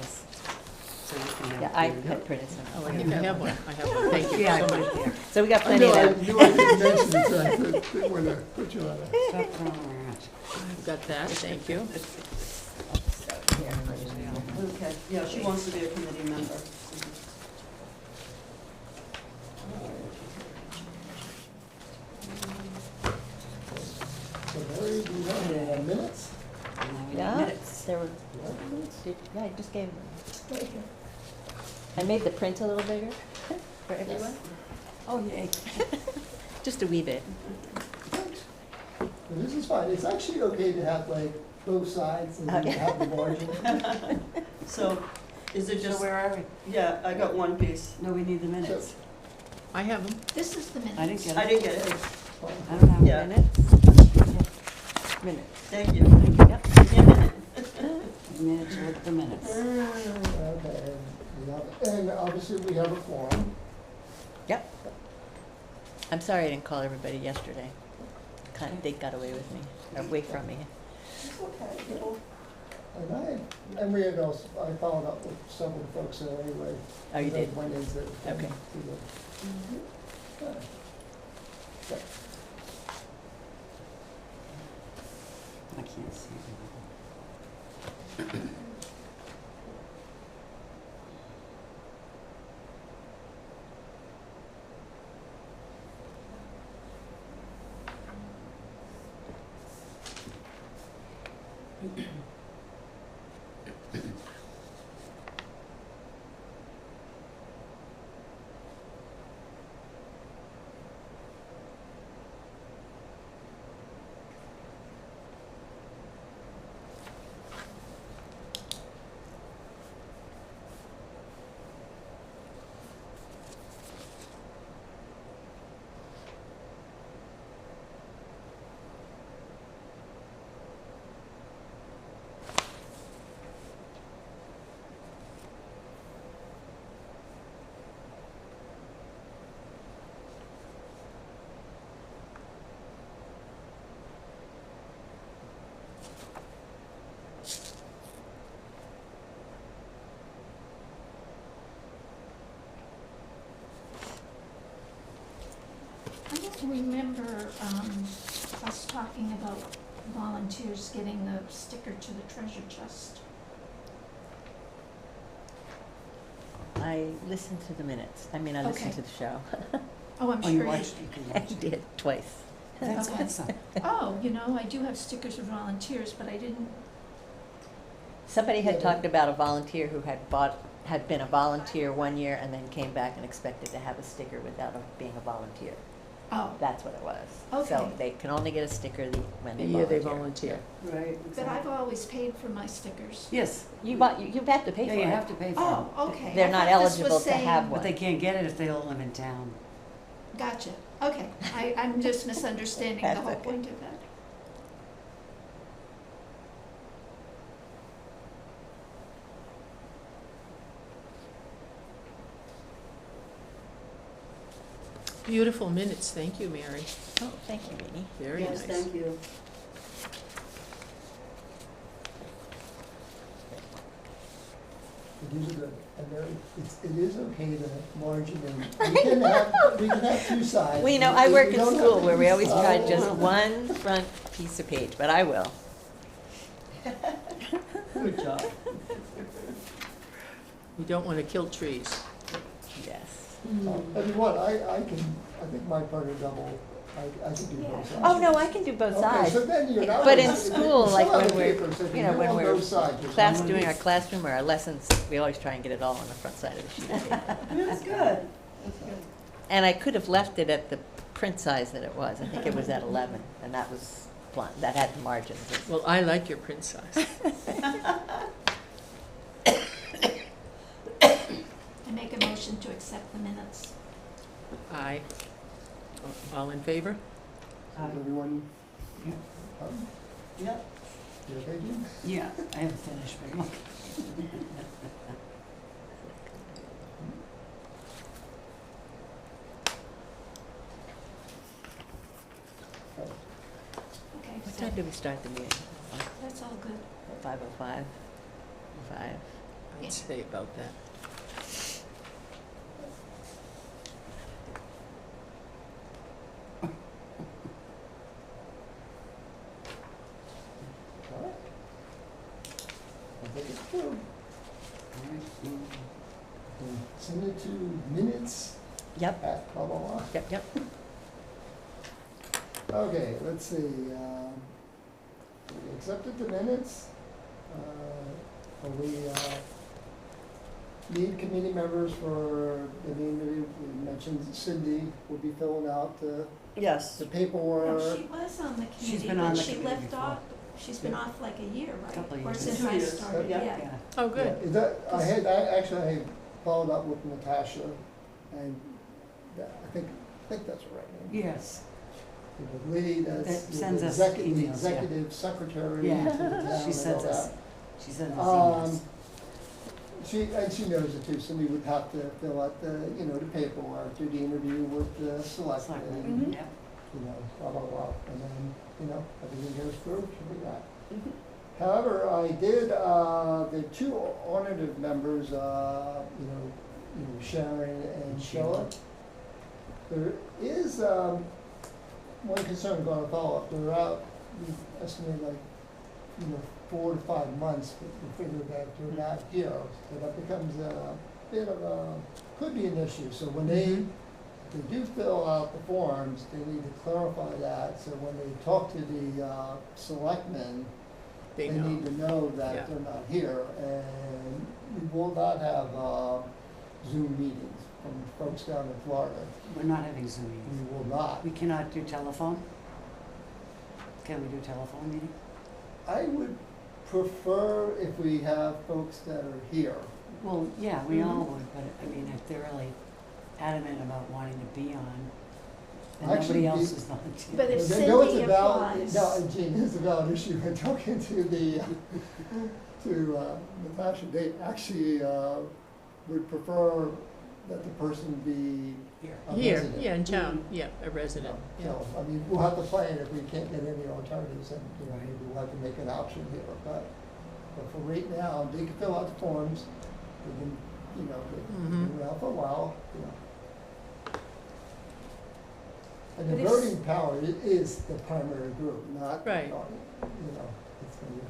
this. So you can have. Yeah, I had printed some. Oh, I think I have one. I have one. Thank you Yeah, I so put much. it there. So we got I plenty know, I of knew I didn't mention it, so I didn't want to put you on it. Stop throwing around. I've got that, thank you. Okay, yeah, she wants to be a committee member. So Mary, do you have minutes? And now we need Yeah, minutes. there were, Do you have minutes? yeah, I just gave them. I made the print a little bigger for everyone, Oh, yay. just a wee bit. And this is fine, it's actually okay to have like both sides and then Okay. have the margin. So, is it So just, where are we? yeah, I got one piece. No, we need the minutes. So- I have them. This is the minutes. I didn't get I it. didn't get it. I don't have Yeah. Minutes? minutes. Thank you. Yep. Give me a minute. Minutes with the minutes. Okay, and obviously we have a forum. Yep. I'm sorry I didn't call everybody yesterday. They got away with me, or away from me. It's okay, you know. And we had also, I followed up with several folks there anyway. Oh, you did? Went into it. Okay. Yeah. Yeah. I can't see it. I don't remember us talking about volunteers getting the sticker to the treasure chest. I listened to the minutes. I mean, I listened Okay. to the show. Oh, I'm Oh, you sure you. watched, you can I watch it. did, twice. That's Okay. awesome. Oh, you know, I do have stickers of volunteers, but I didn't, Somebody had Yeah. talked about a volunteer who had been a volunteer one year and then came back and expected to have a sticker without being a volunteer. oh, That's what it was. So Okay. they can only get a sticker when The they year they volunteer. volunteer. Right. but I've always paid for my stickers. Yes, You have to pay for yeah, it. you have to pay for them. Oh, okay. They're I not thought this was eligible to saying- have one. But they can't get it if they don't live in town. Gotcha, okay. I'm just misunderstanding the That's whole okay. point of that. Beautiful minutes, thank you, Mary. Oh, thank you, Amy. Very nice. Yes, thank you. These are good, and it is okay to margin and we can have two sides. Well, you know, I work We in don't have school to where we always try decide. just one front piece of page, but I will. Good job. You don't want to kill trees. Yes. If you want, I think my part are double, I can do both sides. Oh, no, I can do both Okay, sides. so then you're not. But in you school, still like have when a we're, paper, so if you know, do when on we're both sides, there's class one doing our piece. classroom or our lessons, we always try and get it all on the front side of the sheet of paper. That's good. That's good. And I could have left it at the print size that it was. I think it was at 11, and that was blunt, that had margins. Well, I like your print size. I make a motion to accept the minutes. Aye. All in favor? Everyone, Yep. you okay, Jim? Yeah, I haven't finished, but look. Okay, What so time did we start the meeting? that's all good. 5:05? 5. I can say about that. All right. I think it's true. Alright, And send it to minutes Yep, at blah, blah, blah. yep. Okay, let's see, we accepted the minutes. We need committee members for the meeting. We mentioned Cindy will be filling out the Yes. the No, paperwork. she was on the She's committee, been on but the she committee left before. off, she's been off like a year, right? Couple of Or years. since 2 I years, started, yeah. yeah. yeah. Oh, good. Yeah, is that, actually, I followed up with Natasha, and I think that's the right name. Yes, The lady that's That the sends us executive, the emails, yeah. executive secretary to Yeah. the town and all she sends us, that. she sends us Um, emails. she knows it too, so we would have to fill out the paperwork, do the interview with the selectmen, Selectmen, Mhm. yeah. blah, blah, blah, and then, everything goes through, should be that. Mhm. However, I did, the two alternative members, Sharon and Sheila. There is, one concern going to follow up, they're out, we estimate like, 4 to 5 months, but we figured that they're not here, so that becomes a bit of a, could be an issue, so when they do fill out the forms, they need to clarify that, so when they talk to the, selectmen, They they know. need to know Yeah. that they're not here, and we will not have, Zoom meetings from folks down in Florida, We're not having Zoom meetings. we will not. We cannot do telephone? Can we do telephone meeting? I would prefer if we have folks that are here. Well, yeah, we all would, but I mean, if they're really adamant about wanting to be on, and Actually, nobody else the- is volunteering. But if They know it's Cindy a valid, applies. no, Gene, it's a valid issue, I'm talking to the, to Natasha, they actually, would prefer that the person be Here. a Here, resident. yeah, in town, yeah, a resident, yeah. So, I mean, we'll have to plan if we can't get any alternatives, and, Right. maybe we'll have to make an option here, but for right now, they can fill out the forms, they've been, they've Mhm. been around for a while, And the But it's- voting power is the primary group, not, Right. it's gonna be.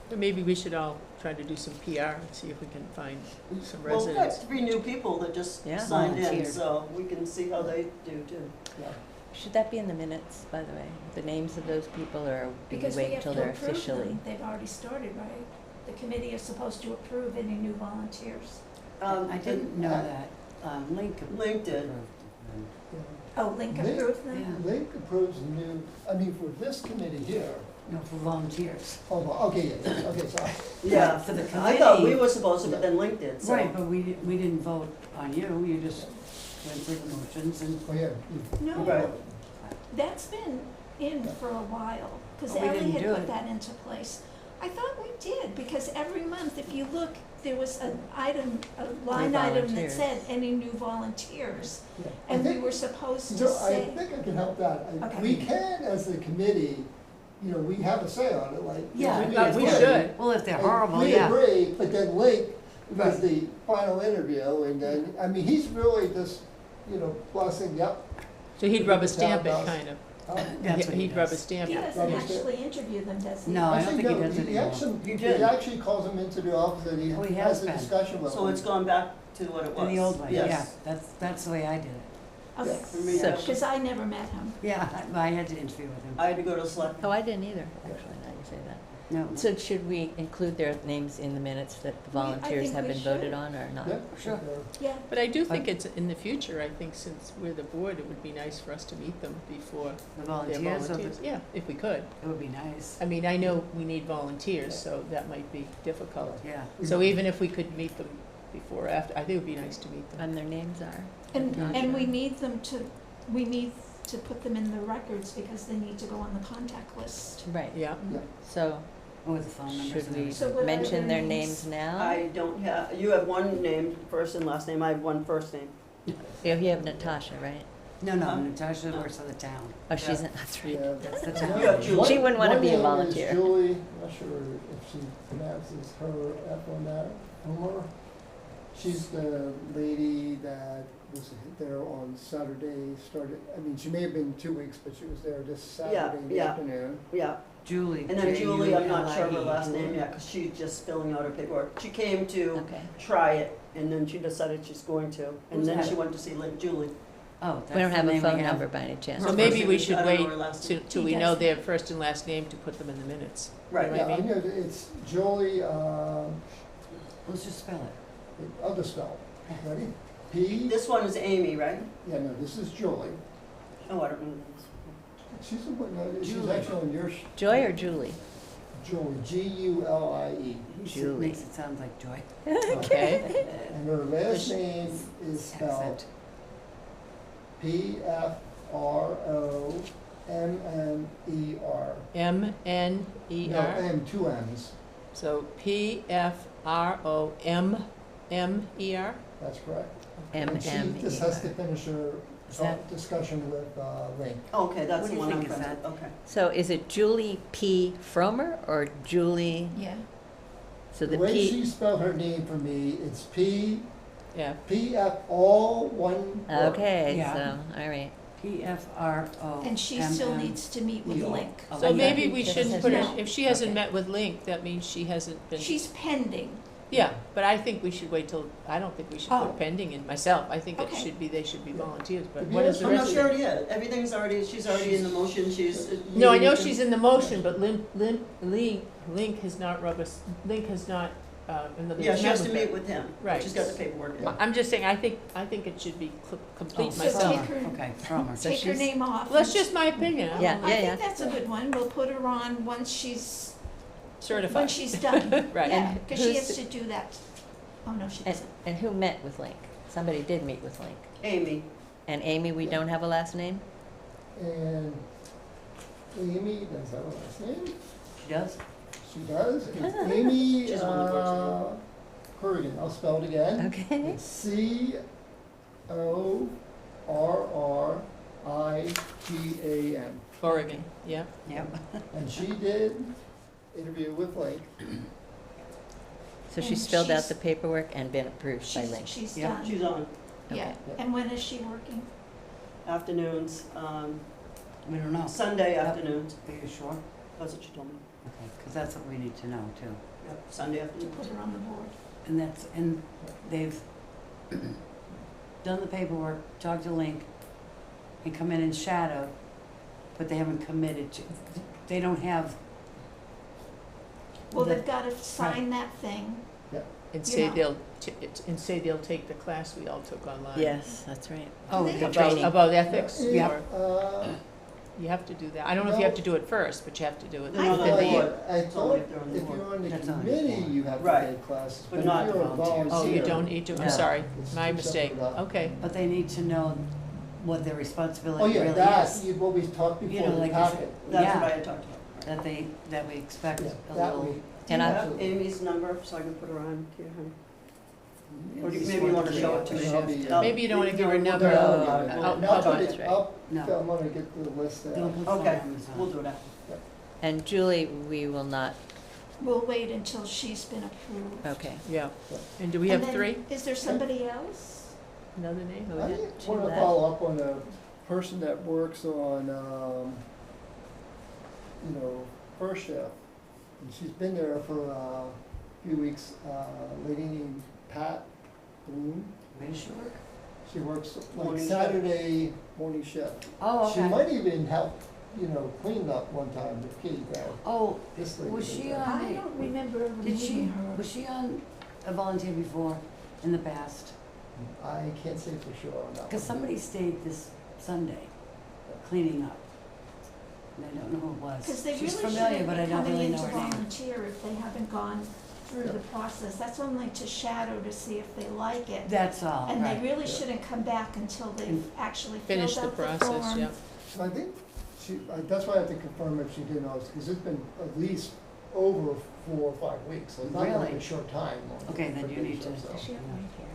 But maybe we should all try to do some PR and see if we can find some Well, we've got residents. 3 new people that just Yeah. signed in, Volunteered. so we can see how they do too. Yeah. Should that be in the minutes, by the way? The names of those people, or do we Because we wait have till to they're approve officially? them, they've already started, right? The committee is supposed to approve any new volunteers. I didn't know that. Link approved Link did. them. Oh, Link Link- approved them? Yeah. Link approves new, for this committee here, No, for volunteers. okay, okay, sorry. Yeah, For the I thought we committee. were supposed to, but then Link did, so. Right, but we didn't vote on you, you just went through the motions and, Oh, yeah. No, Right. that's been in for a while, because But we Ally didn't had do put it. that into place. I thought we did, because every month, if you look, there was an item, a line item that volunteers. said, any new volunteers? Yeah. I And we think- were supposed to So I say, think I can help that. Okay. We can, as the committee, we have a say on it, like. Yeah, we agree. should. well, if they're And horrible, We yeah. agree, but then Link does Right. the final interview, and then, he's really just, blessing, yep. So he'd rubber The stamp town it, does. kind of. That's what he He'd rubber does. stamp he it. doesn't Rubber actually interview them, does he? No, I don't Actually, think he no, does he anymore. actually- You did. He actually calls him into the office and Oh, he has has a been. discussion with him. So it's gone back to what it was. In the old way, yeah, Yes. that's the way I did it. Okay, For me, So- that was- because I never met him. Yeah, I had to interview with him. I had to go to select. Oh, I didn't either, actually, now you say that. No, So should we include their names in the minutes that the volunteers think have we been voted should. on or not? Yeah, Sure. Yeah, But I do think it's, in the future, I think since we're the board, it would be nice for us to meet them before the they're volunteers, so volunteers. Yeah, if we could. it would be nice, I mean, I know we need volunteers, so that might be difficult. yeah. So even if we could meet them before or after, I think it would be nice to meet them. And their names are? and, Not and sure. we need to put them in the records because they need to go on the contact list. Right, Yeah, so With the phone numbers should and we everything. So what are mention their their names? names now? I don't have, you have one name, first and last name, I have one first name. Yeah, you have Natasha, right? No, Natasha works for the town. Oh, she's, that's right. Yeah. That's the You town. got Julie. She wouldn't wanna One be a name is volunteer. Julie, I'm not sure if she pronounces her F on that, Homer. She's the lady that was there on Saturday, started, I mean, she may have been 2 weeks, but she was there this Saturday in the yeah. afternoon. Yeah, Julie. and then Julie, I'm not sure of her Julie. last name yet, because she's just filling out her paperwork. She came to Okay. try it, and then she decided she's going to, and Who's then that? she went to see Julie. Oh, that's We don't the have a name we phone have. number by any chance. So Her maybe first we name- should I don't know wait her last till, name. till we He know does. their first and last name to put them in the minutes. Right. What I Yeah, I mean? know, it's Julie, Let's just spell it. I'll just spell, ready? P, This one is Amy, right? yeah, no, this is Julie. Oh, I don't know. She's the one, she's Julie. actually on your, Joy or Julie? Julie, G-U-L-I-E. Julie. Makes it sound like joy. Okay. And her last Push name is spelled Accent. P-F-R-O-M-M-E-R. M-N-E-R. No, M, two M's, So P-F-R-O-M-M-E-R? that's correct. And she M-M-E-R. just has to finish her Is that- discussion with Link. Okay, that's What the do you one I'm think is friends with, okay. So is it Julie P. Fromer or Julie, Yeah, so The the way P? she spelled her name for me, it's P, Yeah. P-F, all one word. Okay, Yeah. so, all right. P-F-R-O. and she still needs to meet with Yeah. Link. Oh, So yeah. maybe we Just shouldn't says put it, no. if she hasn't Okay. met with Link, that means she hasn't been. She's pending. Yeah, but I think we should wait till, I don't think we should Oh. put pending in myself. I think it Okay. should be, they should be volunteers, but To be what is honest the Oh, no, rest she of it? already is. Everything's already, she's already in the motion, she's. No, I know meeting- she's in the motion, but Link has not Link has not, in other Yeah, words, she met has to with meet her. with him. Right. She's got the paperwork in. I'm just saying, I think it should be complete So myself. take her- Okay, from her. So Take her she's- name off. Well, that's just my opinion, Yeah, I yeah. think that's a good one. We'll put her on once she's, certified. when she's done. Right. Yeah, And because she who's has to do that. Oh, no, she And, doesn't. and who met with Link? Somebody did meet with Link. Amy, And Amy, we don't have a last name? And Amy, does that have a last name? She does? She does. It's Amy, She's one of the first Corrigan. I'll spell it again. Okay. It's C-O-R-R-I-G-A-N. Oregon, yeah. Yep. And she did interview with Link. So she's And filled out she's- the paperwork and been approved by She's, Link. she's Yeah, done. she's on Yeah, Okay. and when is she working? afternoons, We don't know. Sunday Yep. afternoons. Are you sure? That's what she told me. Okay, because that's what we need to know too. Yep, Sunday To afternoons. put her on the board. And they've done the paperwork, talked to Link, and come in and shadow, but they haven't committed to, they don't have. Well, the- they've got to sign that thing. And You say know. they'll take the class we all took online. Yes, that's right. Oh, Do they the have training. About ethics, Yeah. or you have to do that. I don't know if you have to do it first, but you have to do it. They're not on within the the year. board. I It's only thought if they're on the if board. you're on the That's on the committee, board. you have to Right. take classes, But but not if you're a volunteers. Oh, you volunteer. don't need to, I'm No. sorry, It's my two mistake. separate, Okay, But they need to know what their Oh, responsibility yeah, really that, is. what we talked You before know, the like packet. That's Yeah. what I had talked about. That we expect Yeah, a that little. we. And I- Do you have absolutely. Amy's number, so I can put her on here, honey? Or do you, Just maybe you wanted wanna show it to me? I'll be, No, Maybe you don't wanna give her a we'll number. do it. No, We'll- no, we'll- no. I'll I'll put do it, it. No. I'm gonna get the list Don't there. put phone Okay, numbers on. we'll do that. And Julie, we will not, We'll wait until she's been approved. okay. yeah. And do we And have then, 3? is there somebody else? Another name? We I had 2 want to left. follow up on a person that works on, first shift. And she's been there for a few weeks, a lady named Pat Bloom. Where does she work? She works like Morning shift. Saturday morning shift. Oh, She okay. might even help, clean up one time with Kitty there. Oh, This lady. was did she that. on? I don't remember ever Did she, meeting her. was she on a volunteer before in the past? I can't say for sure on that one. Because somebody stayed this Sunday cleaning up. And I don't know who it was. Because they really She's shouldn't familiar, be but I don't coming really in know to her name. volunteer if they haven't gone through the process. That's only to shadow to see if they like it. That's all, And they right. really Yeah. shouldn't come back until they've actually Finish filled the out the process, form. yeah. So I think that's why I have to confirm if she did know, because it's been at least over 4 or 5 weeks, so it's not like Really? a short time. Okay, then you need to- So. Does she have white hair?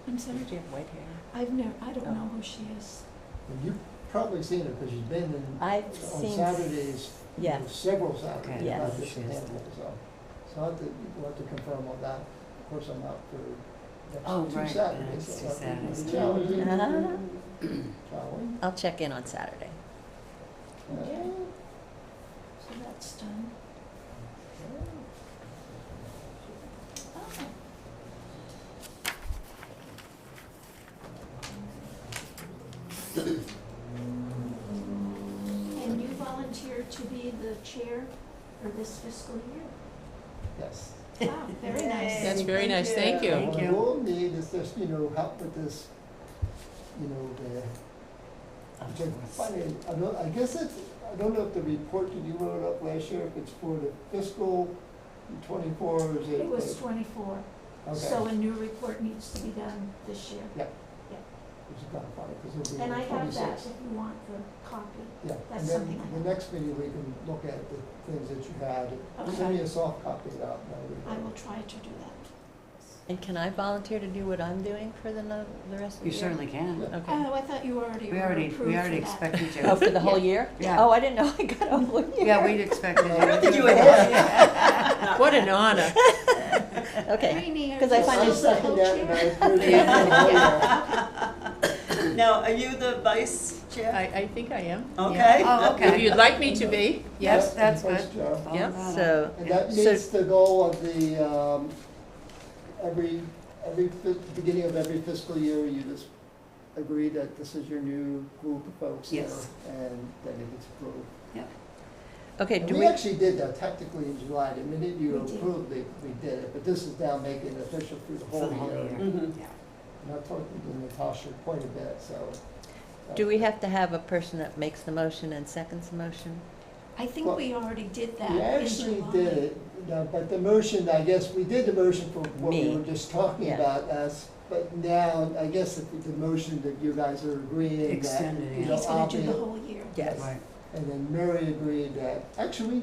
I'm sorry? Does she have white hair? I don't know who she is. And you've probably seen her, because she's been in, I've on seen, Saturdays, you yeah. know, several Saturdays, Okay. not Yes. just a handful, so. So we'll have to confirm on that. Of course, I'm out for Oh, next two right, Saturdays, next so two that'll be Saturdays. challenging. Uh-huh. Challenging. I'll check in on Saturday. Okay. So that's done. Oh. And you volunteered to be the chair for this fiscal year? Yes. Wow, very nice. That's very nice, thank you. Thank What you. we'll need is just, help with this, the, Of I course. I guess I don't know if the report that you wrote up last year, if it's for the fiscal 24 or is it? It was 24, Okay. so a new report needs to be done this year. Which is kind of funny, because it'll be And I have that 26. if you want the copy. Yeah, That's and then something I the have. next meeting, we can look at the things that you had. Okay. Send me a soft copy of that. That would be I great. will try to do that. And can I volunteer to do what I'm doing for the rest of the You year? certainly can. Yeah. Okay. Oh, I thought you already We were already approved for that. expect you Oh, to. for the whole year? Yeah. Oh, I didn't know I got a whole year. Yeah, we'd expect you I think to. you would. What an honor. Okay. Rainey, are 'Cause I you find I it- still the second that, and I co-chair? approve it. Now, are you the vice chair? I think I am. Okay. Oh, If okay. you'd like me to be, yes. Yep, that's vice good. chair. Follow Yeah, that so, up. And that So- meets the goal of the, beginning of every fiscal year, you just agree that this is your new group of folks there, Yes. and then it gets approved. okay, And do we we, actually did that technically in July, the minute you We did. approved it, we did it, but this is now making it official through the For whole the whole year. year. Mhm. Yeah. And I talked to Natasha quite a bit, so. do we have to have a person that makes the motion and seconds the motion? I think Well, we already did that We in actually July. did it, but the motion, I guess, we did the motion for what we Me. were just talking Yeah. about, but now, I guess the motion that you guys are agreeing that, Extended, you yeah. know, He's I'll gonna do be, the whole year. Yes. Right. and then Mary agreed that, actually,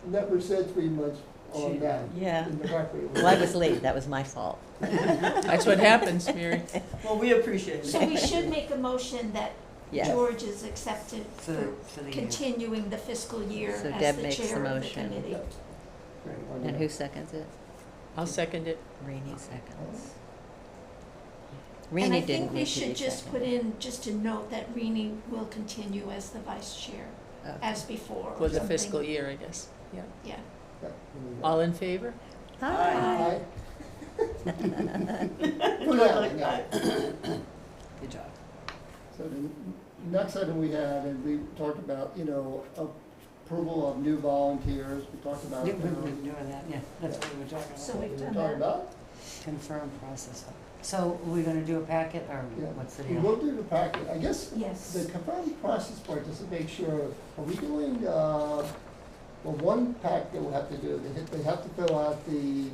we never said 3 months on She- that Yeah. in the record. Well, I was late, that was my fault. That's what happens, Mary. Well, we appreciate So it. we should make a motion that Yes. George is accepted For, for for the year. continuing the fiscal year So as Deb the makes the chair of the motion. committee. Right. And who seconds it? I'll second it. Rainey seconds. And Rainey I didn't think we need to be should just put seconded. in, just a note that Rini will continue as the vice chair, Okay. as before, For or the something. fiscal year, I guess. Yeah. Yeah. Yeah, we need that. All in favor? Hi. Aye. For now, yeah. Good job. So the next item we had, and we talked about, approval of new volunteers, we talked about. Yeah, we were doing that, yeah, that's what we were talking about. So we've We done talked that. about? Confirm process. So are we gonna do a packet or Yeah. what's the We deal? will do the packet, I guess, Yes. the confirmed process part, just to make sure, are we doing, one pack that we'll have to do, they have to fill out the,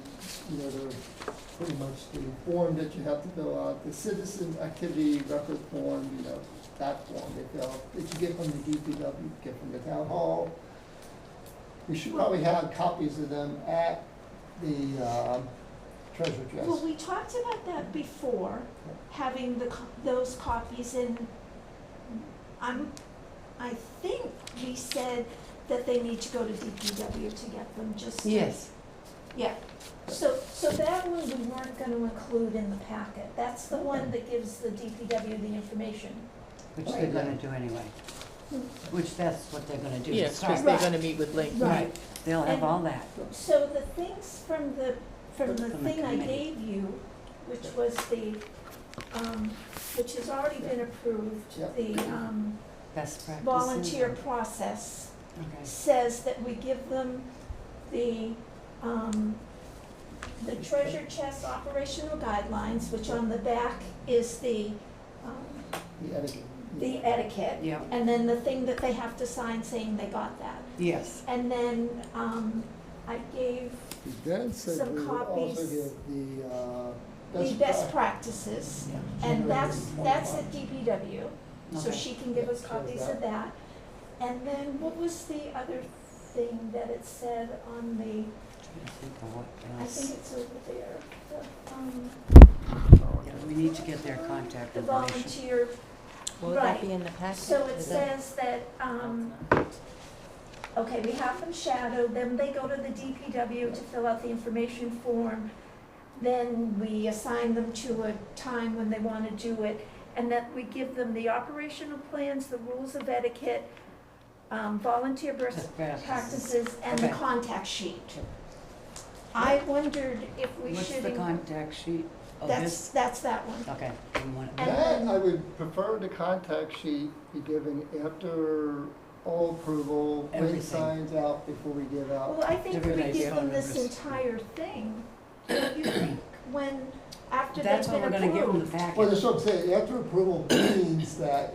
pretty much the form that you have to fill out, the citizen activity record form, that form they fill, that you get from the DPW, get from the town hall. We should probably have copies of them at the, treasure chest. Well, we talked about that before, having those copies, and I think we said that they need to go to DPW to get them, just to. Yes, Yeah, so that one we weren't gonna include in the packet, that's the one that gives the DPW the information. which they're gonna do anyway. Which that's what they're gonna do to Yes, start. because they're Right. gonna meet with Link. Right, they'll have And- all that. So the things from the From the thing I committee. gave you, which was which has already been approved, Yep. the Best practices. volunteer process Okay. says that we give them the treasure chest operational guidelines, which on the back is the The etiquette. the etiquette, Yeah, and then the thing that they have to sign saying they got that. yes. And then I gave We then said Some we would also copies. give the best practices, Yeah. and that's at DPW, so Okay. she can give us Yeah, copies shows of that. And then what was the other thing that it said on the, Trying to think of what I else. think it's over there, the, Yeah, let We need to get their contact the information. volunteer, Will that Right. be in the packet? so it Is that- says that, okay, we have them shadowed, then they go to the DPW to fill out the information form. Then we assign them to a time when they wanna do it, and that we give them the operational plans, the rules of etiquette, volunteer Best practices, and the Okay. contact sheet. I wondered if we What's should, the contact sheet of this? that's that one. Okay, you want it. And That, then- I would prefer the contact sheet be given after all approval, when Everything. signs out before we give out. Well, I think if we Different give them idea. this entire thing, don't you think, after they've That's what been we're gonna give them, the approved. Well, packet. that's what I'm saying, after approval means that,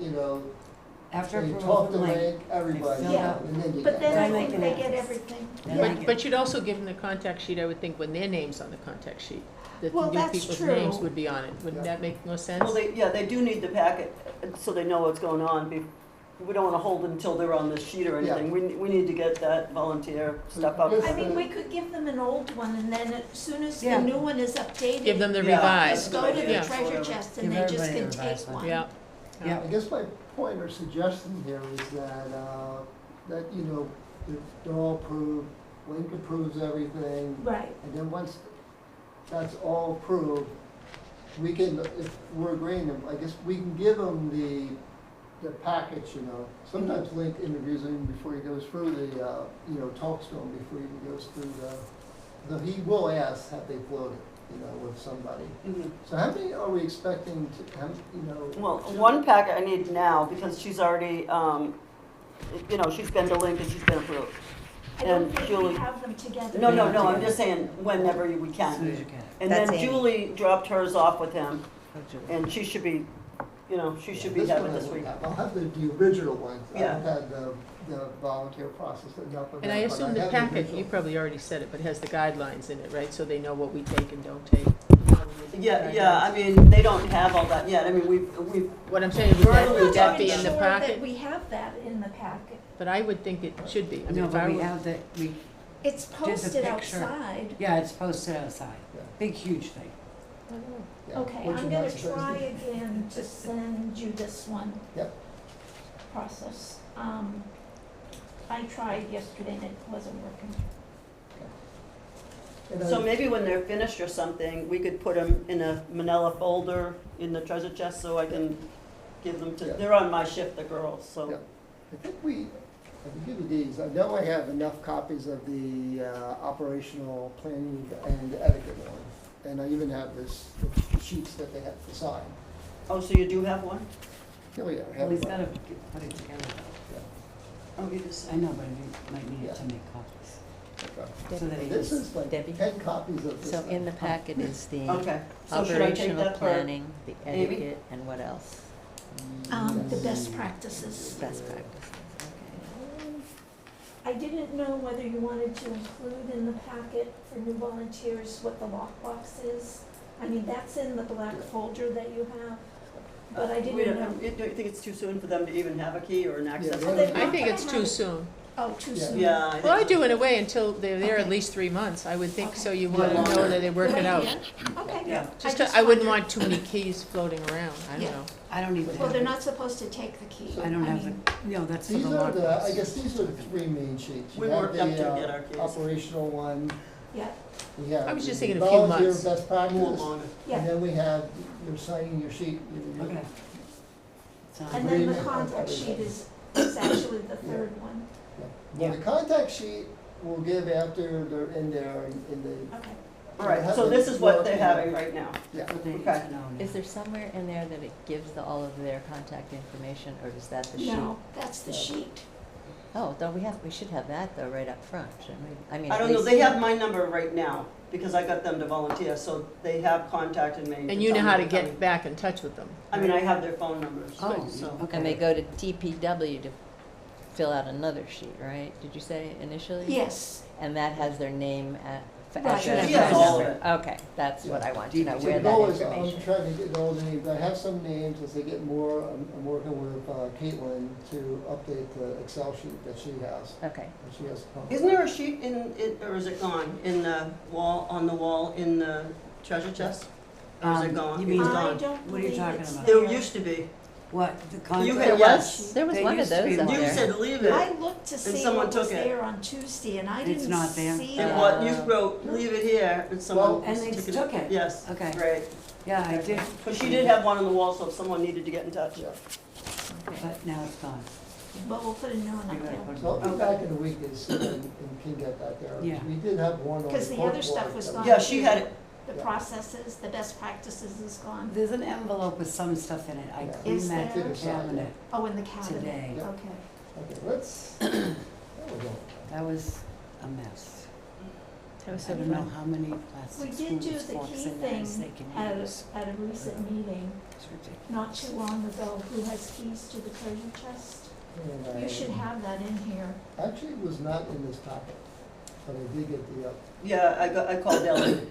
After they approval talk to from Link, Link, everybody, Yeah. and then you But get then Then I they think can they have get it. everything. Then Yeah. they But you'd also give them the contact sheet, I would think, when their name's on the contact sheet. That Well, the new that's people's true. names would be on it. Wouldn't Yeah. that make more sense? Well, they do need the packet, so they know what's going on. We don't wanna hold it until they're on the sheet or Yeah. anything. We need to get that volunteer stuff out. Yes. I mean, we could give them an old one, and then as soon as the Yeah. new one is updated. Give them the Yeah. revised. Just go to the Yeah. treasure Whatever. chest Give and they just everybody can the take revised one. one. Yeah, Yeah. I guess my point or suggestion here is that, they're all approved, Link approves everything, Right, and then once that's all approved, we can, if we're agreeing, I guess we can give them the package, Sometimes Link interviews him before he goes through talks to him before he even goes through he will ask, have they floated, with somebody. Mhm. So how many are we expecting to have, Well, one packet I need now because she's already, she's been to Link and she's been approved. I don't And think Julie- we have them together. No, I'm just saying whenever we As soon can. as you can. And That's then Amy. Julie dropped hers off with him Oh, Julie. and she should be, she should be This having one I this won't week. have. I'll have the original ones. I Yeah. haven't had the volunteer process enough of that. and I but assume the have packet, original. you probably already said it, but it has the guidelines in it, right? So they know what we take and don't take. Yeah, I mean, they don't have all that yet. I mean, we've, What I'm saying, would that, I'm would that not be even in the sure that packet? we have that in the packet. But I would think it should be. I mean, No, if but I we were- have It's posted picture. outside. yeah, it's posted outside. Yeah. Big, huge thing. Yeah. Okay, What I'm you're gonna not supposed try to- again to send you this one. Yep. Process. I tried yesterday and it wasn't working. And so I- maybe when they're finished or something, we could put them in a manila folder in the treasure chest so I can give them to, Yeah. they're on my shift, the girls, so. Yeah. I think I can give you these. I know I have enough copies of the operational planning and etiquette one. And I even have the sheets that they have to sign. Oh, so you do have one? Oh, yeah, I Well, have he's one. gotta put it together. Oh, you just. I know, but I might need it to make copies. Okay. So that he This can- is like Debbie? 10 copies of this. So in the stuff. packet is the Okay, so should I take operational that for, planning, the Amy? etiquette, and what else? The best practices. Best practices, okay. I didn't know whether you wanted to include in the packet for new volunteers what the lockbox is. I mean, that's in the black folder that you have, but I we didn't know. don't, do you think it's too soon for them to even have a key or an access? Yeah, Oh, they're I not think gonna it's have too it. soon. Oh, too Yeah. soon. Yeah, I think Well, I so. do in a way until they're there at Okay. least 3 months. I would think Okay. so. You Yeah, wanna longer. know that they work Good it out. idea. Okay, Yeah. Just, just I wouldn't wondered. want too many keys floating around. I Yeah. don't know. I don't even Well, have they're it. not supposed to take the key. I don't have mean, it. That's for These the are the, I lockbox. guess these are the three main sheets. We You have worked up to the, get our keys. operational one, Yeah, we have. I was just the thinking a few volunteer months. best More practice, longer. yeah. and then we have, you're signing your sheet. Okay. So- And then the Agreement of contact sheet everything. is actually the third one. Well, the contact sheet we'll give after they're in there in the, Okay. All right, so this is what they're having right now. yeah. What they need Okay. to know now. Is there somewhere in there that it gives all of their contact information, or is that the sheet? No, that's the sheet. Oh, don't we should have that though, right up front, shouldn't we? I mean, I at don't know, least- they have my number right now, because I got them to volunteer, so they have contacted me. And you know tell me how to they're get coming. back in touch with them. I mean, I have their phone numbers, Oh, so. okay. And they go to DPW to fill out another sheet, right? Did you say initially? Yes, And that has their name Right. as their She has phone all of number? Okay, that's what I want to know, So where the that goal is, I'm information. trying to get all the names, I have some names, as I get more, I'm working with Caitlin to update the Excel sheet that she has, Okay, that she has. Isn't there a sheet in, or is it gone, in the wall, on the wall in the treasure chest? Or is it gone? You It's mean, I gone. don't What are you believe talking it's about? There there. used to be. what, the contract? You There had- was, yes. there was There one of used to be those up one. You there. said leave it. I looked to see someone what was took it. there on Tuesday, and I It's didn't not there? see And that. what, you wrote, leave it here, and someone. And they took it? Yes. Okay. Right. Yeah, I did. But she did have one on the wall, so if someone needed to get in touch. Yeah. But now it's gone. But we'll put a new one You up gotta there. put it So I'll be on. back in a week and can get that there. Yeah. We did have one on the Because the court other stuff board was that gone. Yeah, she had it. The processes, the best practices is gone. There's an envelope with some stuff in it. I Yeah. cleaned Is that there? cabinet Oh, in the cabinet. today. Yeah. Okay. Okay, let's, that was all. That was a mess. That was I so don't know fun. how many We plastic did do spoons, the forks, key and knives they thing can at use. a recent meeting, It's ridiculous. not too long ago, who has keys to the treasure chest. And You should have that in here. Actually, it was not in this packet, but I did get the, Yeah, I called Ellie.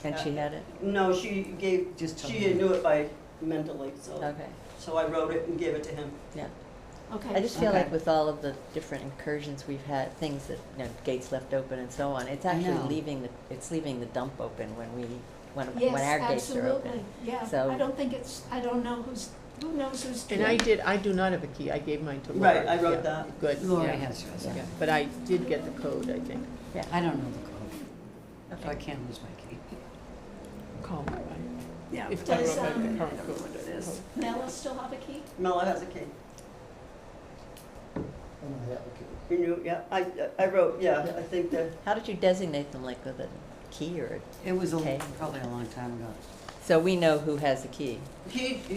And she had it? No, she gave, Just told she me. knew it by mentally, so, Okay. so I wrote it and gave it to him. Okay. I just feel Okay. like with all of the different incursions we've had, things that, you know, gates left open and so on, it's I actually know. leaving the dump open when when Yes, our gates are open. absolutely, yeah. So- I don't think it's, I don't know who knows who's doing. And I do not have a key, I gave mine to Laura. Right, I wrote Yeah, that. Good, Lori yeah. has yours. Yeah, but I did get the code, I think. I don't know the code, so I Okay. can't lose my key. Call me, right? Yeah. If I Does, remember the um, current code. it is. Mela still have a key? Mela has a key. and I have a key. You knew, yeah, I wrote, yeah, Yeah. I think that, How did you designate them, like with a key or, It was Okay. probably a long time ago. so we know who has the key?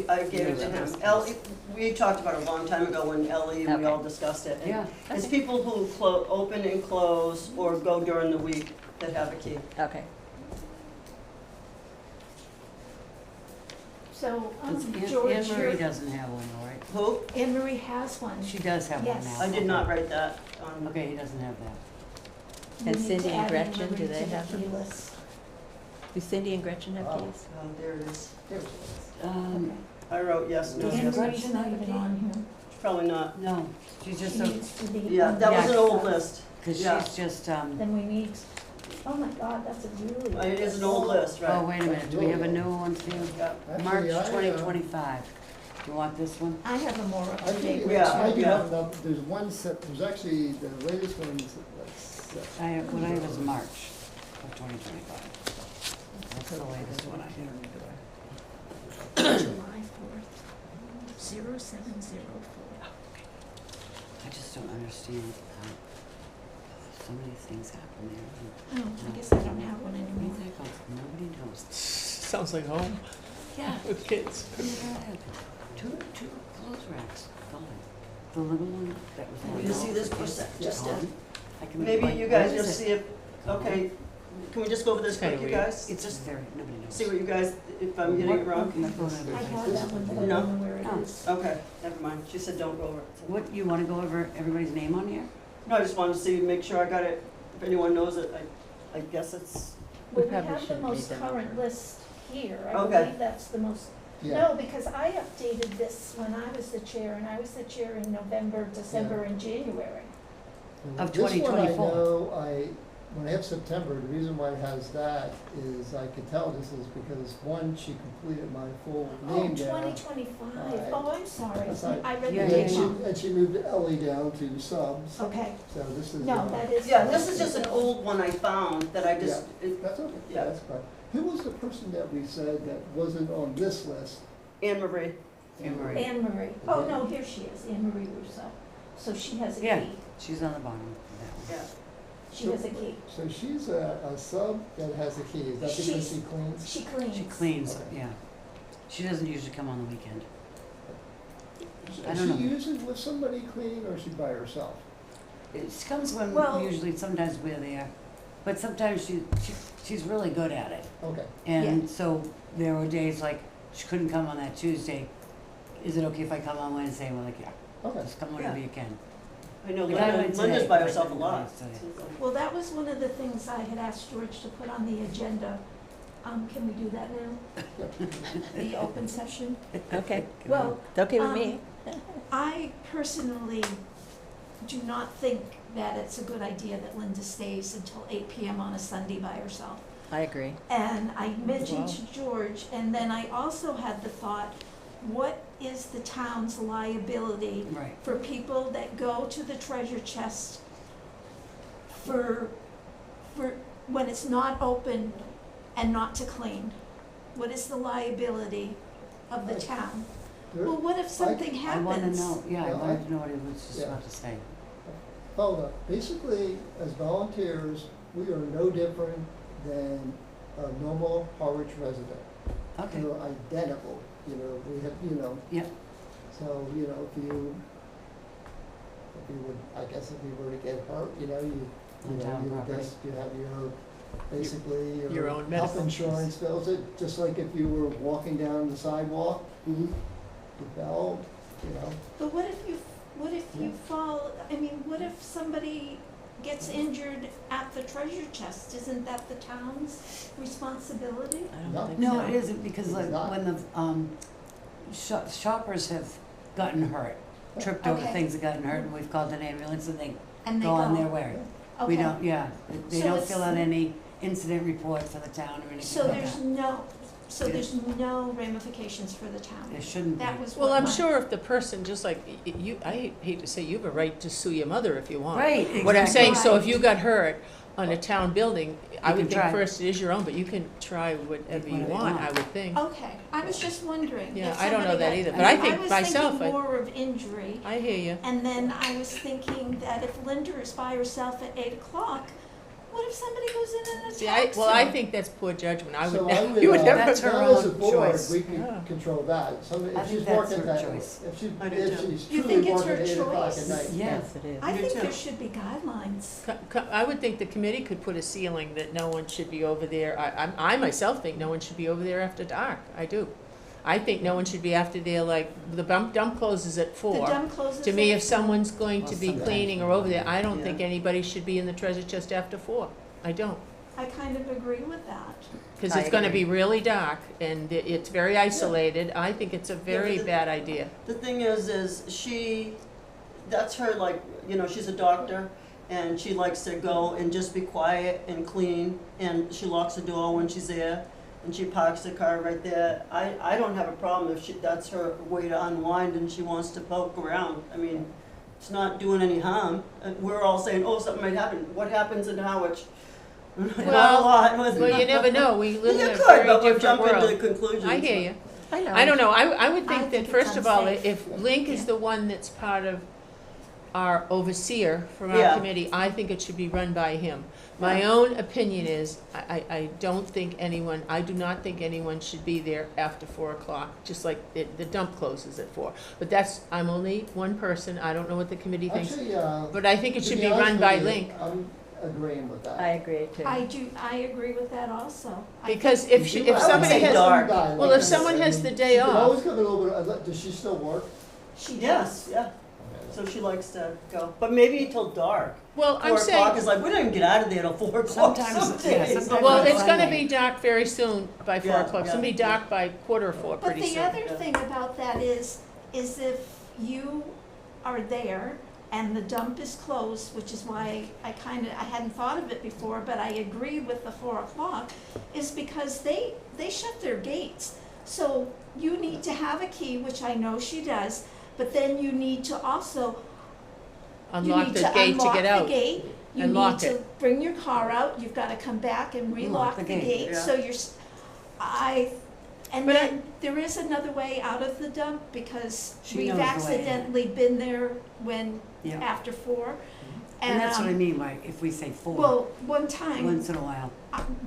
I gave it to him. Ellie, we talked about it a long time ago when Ellie and we all Okay. discussed it. And Yeah. It's people who open and close or go during the week that have a key. Okay. So, Anne George, Marie you're, doesn't have one, all right? Who? Anne Marie has one. She does have one Yes. now. I did not write that on. Okay, he doesn't have that. We And need Cindy to and add Anne Gretchen, Marie do they to the have key them? list. Do Cindy and Gretchen have Oh. keys? Oh, there it is. There it is. Okay. I wrote yes, no, Does Anne yes. Gretchen Marie's not have a even key? on here. Probably not. No, she's just She a, needs to be Yeah, on that the was an old outside. list. because Yeah. she's just, Then we need, oh my God, that's a really. It is an old list, oh, right? wait a minute, do we have a new one for you? Yeah. March Actually, I, 2025. Do you want this one? I have a more Actually, up-to-date. Yeah, I do yeah. have enough, there's one set, there's actually, the latest one's, What I have is March of 2025. That's the latest one I have. July 4th, 0704. I just don't understand how so many things happen there. Oh, I guess I don't have one Where anymore. did that go? Nobody knows. Sounds like home Yeah. with kids. When did that happen? Two clothes racks gone. The little one that was on. You see this percent, just gone. I can Maybe like, you guys where just is it? see if, okay, can we just go over this It's kinda quick, you weird. guys? It's just very, nobody knows. See what you guys, if I'm getting it wrong? What- what- I have that one, but I No. don't know where Oh. it is. Okay, never mind. She said don't go over it. What, you wanna go over everybody's name on here? No, I just wanted to see, make sure I got it. If anyone knows it, I guess it's, We Well, we probably have the shouldn't read most them. current list here. I Okay. believe that's the most, yeah. no, because I updated this when I was the chair, and I was the chair in November, December, and January. Of This one 2024. I know, when I have September, the reason why it has that is I could tell this is because, one, she completed my full Oh, name down. 2025. Alright. Oh, I'm sorry. That's all right. I read Yeah, the And name she, wrong. and she moved Ellie down to subs, Okay, so this is. no, that is. yeah, this is just an old one I found that I just, That's okay, Yeah. that's fine. Who was the person that we said that wasn't on this list? Anne Marie. Anne Marie. Anne Marie. Oh, no, here she is, Anne Marie Russo. So she has a Yeah. key. She's on the bottom of that one. Yeah. She has a key. So she's a sub that has a key, is that because She's- she cleans? She cleans. She cleans, Okay. yeah. She doesn't usually come on the weekend. I Is don't she know. usually with somebody cleaning or is she by herself? She comes when, Well- usually, sometimes we're there, but sometimes she's really good at it. Okay, And so there were days like, she couldn't come on that Tuesday. Is it okay if I come on Wednesday? We're like, yeah, okay. just come whenever Yeah. you can. I know Like I went Linda's today. by herself a lot. Today. Well, that was one of the things I had asked George to put on the agenda. Can we do that now? The open session? Okay, Well, it's okay with me. I personally do not think that it's a good idea that Linda stays until 8 PM on a Sunday by herself. I agree. And I mentioned Wow. to George, and then I also had the thought, what is the town's liability Right. for people that go to the treasure chest for when it's not open and not to clean? What is the liability of the town? There- Well, what if something I wanna happens? know, yeah, I Yeah, wanted to know what he was just yeah. about to say. Hold up, basically, as volunteers, we are no different than a normal Harwich resident. Okay, We're identical, we have, yeah, so, if you would, I guess if you were to get hurt, you On town you property. guess you have basically Your own health medical insurance bills, just like if you were walking down the sidewalk, you fell, But what if you fall, what if somebody gets injured at the treasure chest? Isn't that the town's responsibility? I don't No. think no, so. it isn't, because like, It's not. when the, shoppers have gotten hurt, tripped over Okay. things and gotten hurt, and we've called an ambulance and they And they go on their way. We Okay. don't, yeah, they So don't it's- fill out any incident report for the town or anything So like there's that. there's no ramifications for the town? There shouldn't be. That was Well, what I'm my- sure if the person, just like you, I hate to say, you have a right to sue your mother if you want. Right, exactly. What I'm saying, so if Right. you got hurt on a town building, I You would can think try. first it is your own, but you can try whatever you Whatever you want, want. I would think. Okay, I was just wondering. Yeah, if I don't know somebody that got- either, but I think was myself, thinking more of injury, I hear you. and then I was thinking that if Linda is by herself at 8:00, what if somebody goes in and attacks See, her? I think that's poor judgment. I would So never, you would uh, never. That's her now as a own board, choice. we can Yeah. control that. Somebody, I if think she's that's working her that, choice. if she, I do if too. she's You truly think it's working her at 8:00 at choice? night. Yeah. Yes, it is. I Me think too. there should be guidelines. I would think the committee could put a ceiling that no one should be over there. I myself think no one should be over there after dark. I do. I think no one should be after there, like, the dump closes at The 4. dump closes. To me, at if someone's going to Well, be sometimes cleaning or over there, I don't Yeah. think anybody should be in the treasure chest after 4. I don't. I kind of agree with that. Because I it's gonna agree. be really dark and it's very isolated. I think it's a very the- bad idea. The thing is that's her, like, she's a doctor, and she likes to go and just be quiet and clean, and she locks the door when she's there, and she parks the car right there. I don't have a problem if that's her way to unwind and she wants to poke around. I mean, it's not doing any harm. We're all saying, oh, something might happen. What happens in Harwich? Not a Well, lot. Well, you never know. We live in You a could, very but we're different jumping to world. conclusions. I hear you. I know. I don't know, I would I think that think first it's of all, unsafe. if Link is Yeah. the one that's part of our overseer from our Yeah. committee, I think it should be run by him. My own opinion is, I don't think anyone, I do not think anyone should be there after 4 o'clock, just like the dump closes at 4. But that's, I'm only one person, I don't know what the committee thinks, Actually, but I think it to should be be honest run with by you, Link. I'm agreeing with that. I agree too. I agree with that also. I Because think- if I would somebody say has, dark. well, if someone has the day She can off, always give it a little bit, does she still work? She does. Yes, yeah. So she likes to go, but maybe until dark. well, 4 I'm o'clock saying, is like, we don't even get out of there till 4 o'clock Sometimes, some yeah, days. sometimes well, it's it's gonna Sunday. be dark very soon by 4 Yeah, o'clock, it's yeah, gonna be yeah. dark by 4:45 But pretty the soon. other Yeah. thing about that is if you are there and the dump is closed, which is why I hadn't thought of it before, but I agree with the 4 o'clock, is because they shut their gates. So you need to have a key, which I know she does, but then you need to also, Unlock the gate to get unlock the out. gate. You and need lock to it. bring your car out, you've gotta come back and relock the gate, yeah. so and But then there is another way out of the dump, because She we've knows the way. accidentally been there Yeah, after 4. and that's what I mean, like, if we say 4, Well, one time, once in a while,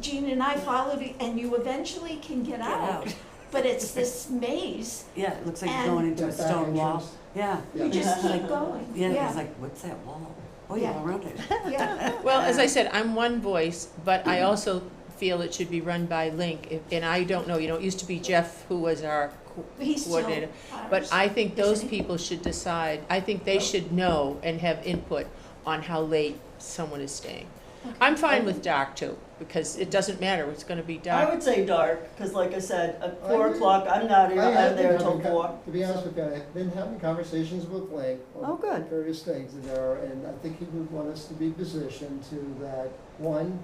Jean and I followed it, and you eventually can get get out, out. but it's this maze, Yeah, it looks like And- you're going into a That back stone wall. entrance? Yeah, Yeah. you just Yeah. keep going, yeah, it's like, what's that wall? Oh, yeah, Yeah. around it. yeah. Well, as I said, I'm one voice, but I also feel it should be run by Link, and I don't know, it used to be Jeff who was our He's still coordinator. But ours. I think those Isn't he? people should decide, I think they should know and have input on how late someone is staying. Okay. I'm fine with dark too, because it doesn't matter, it's gonna be I dark. would say dark, because like I said, at I 4 agree. o'clock, I'm not I out have of there been until having 4. To be honest with you, I've been having conversations with Link Oh, on good. various things in there, and I think he would want us to be positioned to that, one,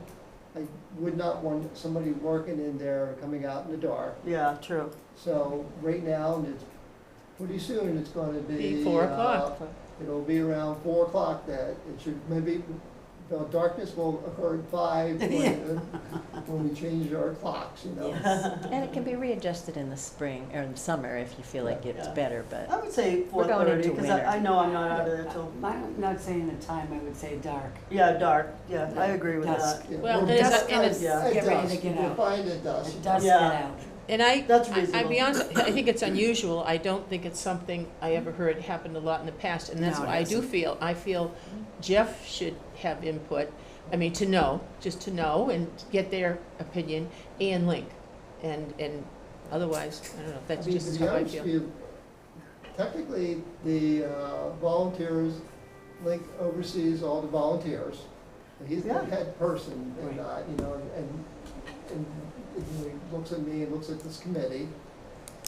I would not want somebody working in there coming out in the dark. Yeah, true. So right now, and it's pretty soon, it's gonna be. Be 4 o'clock. It'll be around 4 o'clock that it should, maybe, the darkness will occur at 5 when we change our clocks, you know. And it can be readjusted in the spring, or in the summer if you feel like it's Yeah. better, but. I would say We're going 4:30, into because winter. I know I'm not out of there till, I'm not saying a time, I would say dark. yeah, dark, yeah, I agree with Dusk. that. Yeah, Well, we're and it's- dusk- and it's- Yeah. at Get ready to dusk. get We're out. fine at dusk. It does get Yeah. out. And I'll reasonable. be honest, I think it's unusual, I don't think it's something I ever heard happened a lot in the past, and that's No, it why I do hasn't. feel, I feel Jeff should have input, I mean, to know, just to know and get their opinion, and Link, and otherwise, I don't know, that's I mean, just to be how I honest feel. with you, technically, the volunteers, Link oversees all the volunteers. He's the Yeah. head person, and, Right. you know, and he looks at me, and looks at this committee,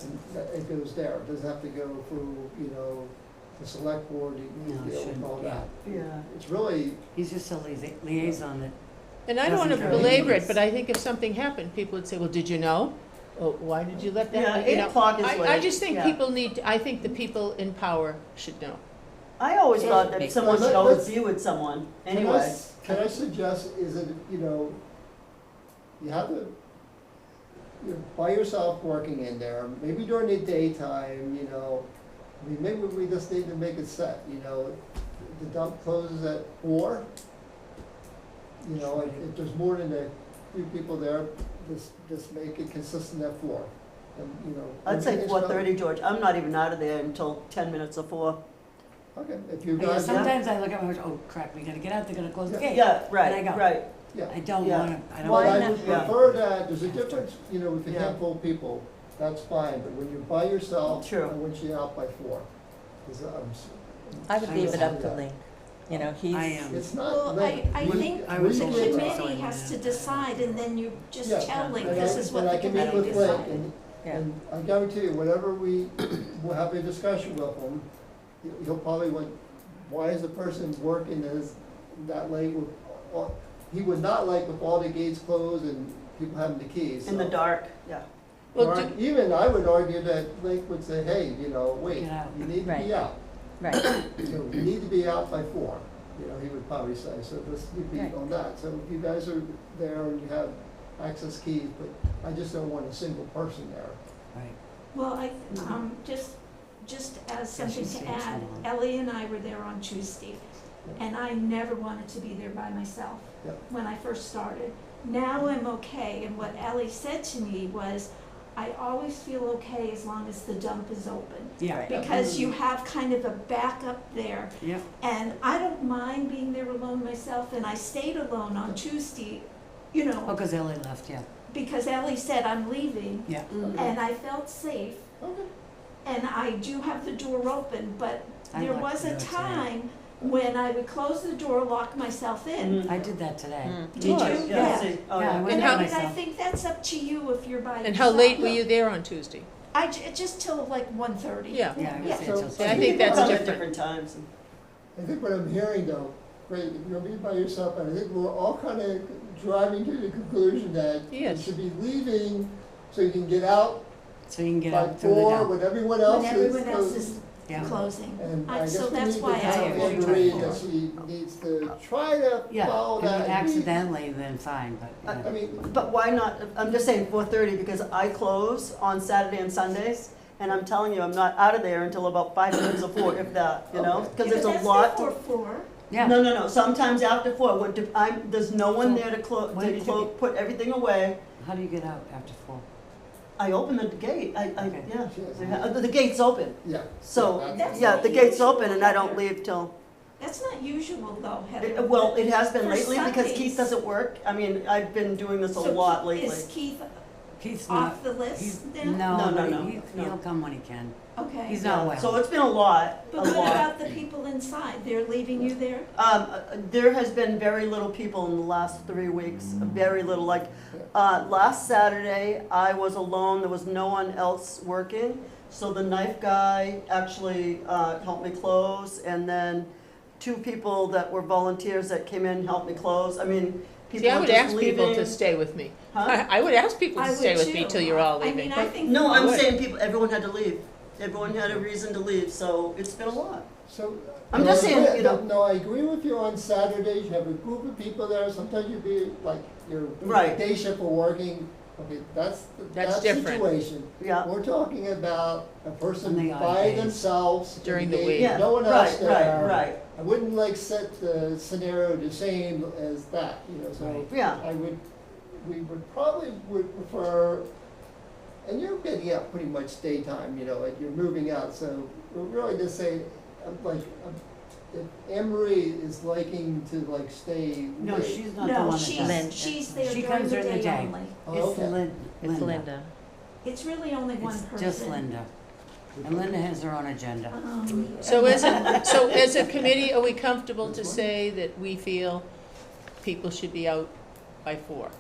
and it goes there. It doesn't have to go through, you know, the select board, you No, it deal with shouldn't, all yeah. that. Yeah. It's really, He's just a liaison that, And I don't wanna Doesn't really belabor it, make but I think if something happened, people would say, well, did you know? Oh, why did you let that, Yeah, you 8 know? o'clock is I late. just think Yeah. people need, I think the people in power should know. I always thought that Make- someone Well, should always let's- be with someone, can I anyway. can I suggest, is it, you know, you have to, you're by yourself working in there, maybe during the daytime, you know, I mean, maybe we just need to make it set, you know, the dump closes at 4. You know, if there's more than a few people there, just make it consistent at 4, and, you know. I'd say it's 4:30, George, I'm not even out of there until 10 minutes of 4. Okay, if you yeah, guys, sometimes I look at my watch, oh crap, we gotta get out, they're gonna close the gate. Yeah, And I right, go. right. yeah. I don't Yeah. wanna, I don't Well, Why wanna. I not? would Yeah. prefer that, there's a difference, you know, with a Yeah. handful of people, that's fine, but when you're by yourself, I True. want you out by 4. 'Cause, I would I leave was it up to that. Link, you know, he's. I am. It's not Well, late. I We- think I we was the can also get- saying committee has that. to decide, and then you just Yeah, tell Link, and this I- is what and the I can meet committee with Link, decided. Yeah. And I guarantee you, whatever we'll have a discussion with him, he'll probably want, why is the person working that late with, he would not like with all the gates closed and people having the keys. In the so- dark, yeah. Well, Or do- even I would argue that Link would say, hey, you know, wait, Get out. you need to Right. be out. Right, You know, you need to be out by 4, you know, he would probably say, so let's repeat Right. on that. So if you guys are there and you have access keys, but I just don't want a single person there. Right. Well, just as something she's to saying add, someone. Ellie and I were there on Tuesday, and I never wanted to be there by myself Yep. when I first started. Now I'm okay, and what Ellie said to me was, I always feel okay as long as the dump is open, Yeah, Right. because you have kind of a backup there. yeah, And I don't mind being there alone myself, and I stayed alone on Tuesday, you oh, know, cause Ellie left, yeah, because Ellie said I'm leaving, yeah. and I felt safe. Okay. And I do have the door open, but I there locked was the a door today. time when I would close the door, lock myself in. Mhm. I did that today. Mm. Did you? Good. Yeah, see, oh, Yeah, I yeah. went And by I mean, I myself. think that's up to you if you're by yourself. and how late were you there on Tuesday? Just till like 1:30. Yeah. Yeah, I Yeah. was there So- till Yeah, I six. think that's Come at different. different times. I think what I'm hearing though, great, if you're gonna be by yourself, and I think we're all kind of driving to the conclusion that you Yes. should be leaving so you can get out So you can get by out through the 4 dump. when everyone else When is. everyone else is Yeah, closing. And I guess So we that's need why to tell I agree. Anne-Marie Try that to she needs to try to yeah, follow if that. you and be- accidentally, then fine, but, I yeah. mean, But why not, I'm just saying 4:30 because I close on Saturday and Sundays, and I'm telling you, I'm not out of there until about 5 minutes before, if that, you know? Okay. Because Yeah, there's but a that's lot. before 4. Yeah, No, sometimes after 4, there's no one there to When did you get- put everything away. how do you get out after 4? I open the gate, Okay. yeah. She has- The gate's open, yeah. so, That's yeah, not the gate's usual, open and I don't Heather. leave till, That's not usual though, Heather. well, it has been For lately because Sundays. Keith doesn't work. I mean, I've been doing this a So lot lately. Is Keith He's not, off the he's, list no, now? No, but no, he'll no. come when he can. Okay. He's not Yeah, well. So it's been a lot, a But what lot. about the people inside? They're leaving you there? There has been very little people in the last 3 weeks, very little. Like, last Saturday, I was alone, there was no one else working. So the knife guy actually helped me close, and then 2 people that were volunteers that came in helped me close. I mean, people See, I are would just ask people to leaving. stay with me. Huh? I would ask people I to would stay with me too. till you're all I mean, leaving. I think. No, I'm would. saying people, everyone had to leave. Everyone had a reason to leave, so it's been a lot. So. I'm just no, saying, you know- No, I agree with you on Saturdays, you have a group of people there, sometimes you'd be, like, you're Right. day shift or working, okay, that's, That's that different. situation. Yeah, We're talking about a On person the odd by days. themselves. in During the day, week. yeah, No one else right, there. right. I wouldn't like set the scenario the same as that, you know, so Right. Yeah, we probably would prefer, and you're getting out pretty much daytime, you know, and you're moving out, so we're really just saying, if Anne Marie is liking to like stay No, late. she's not the one No, that she's, does. Lynn. she's there She during comes the during the day day. only. Oh, It's okay. It's Linda. It's really only one person. It's just Linda. And Linda has her own agenda. So as a committee, are we comfortable to say that we feel people should be out by 4?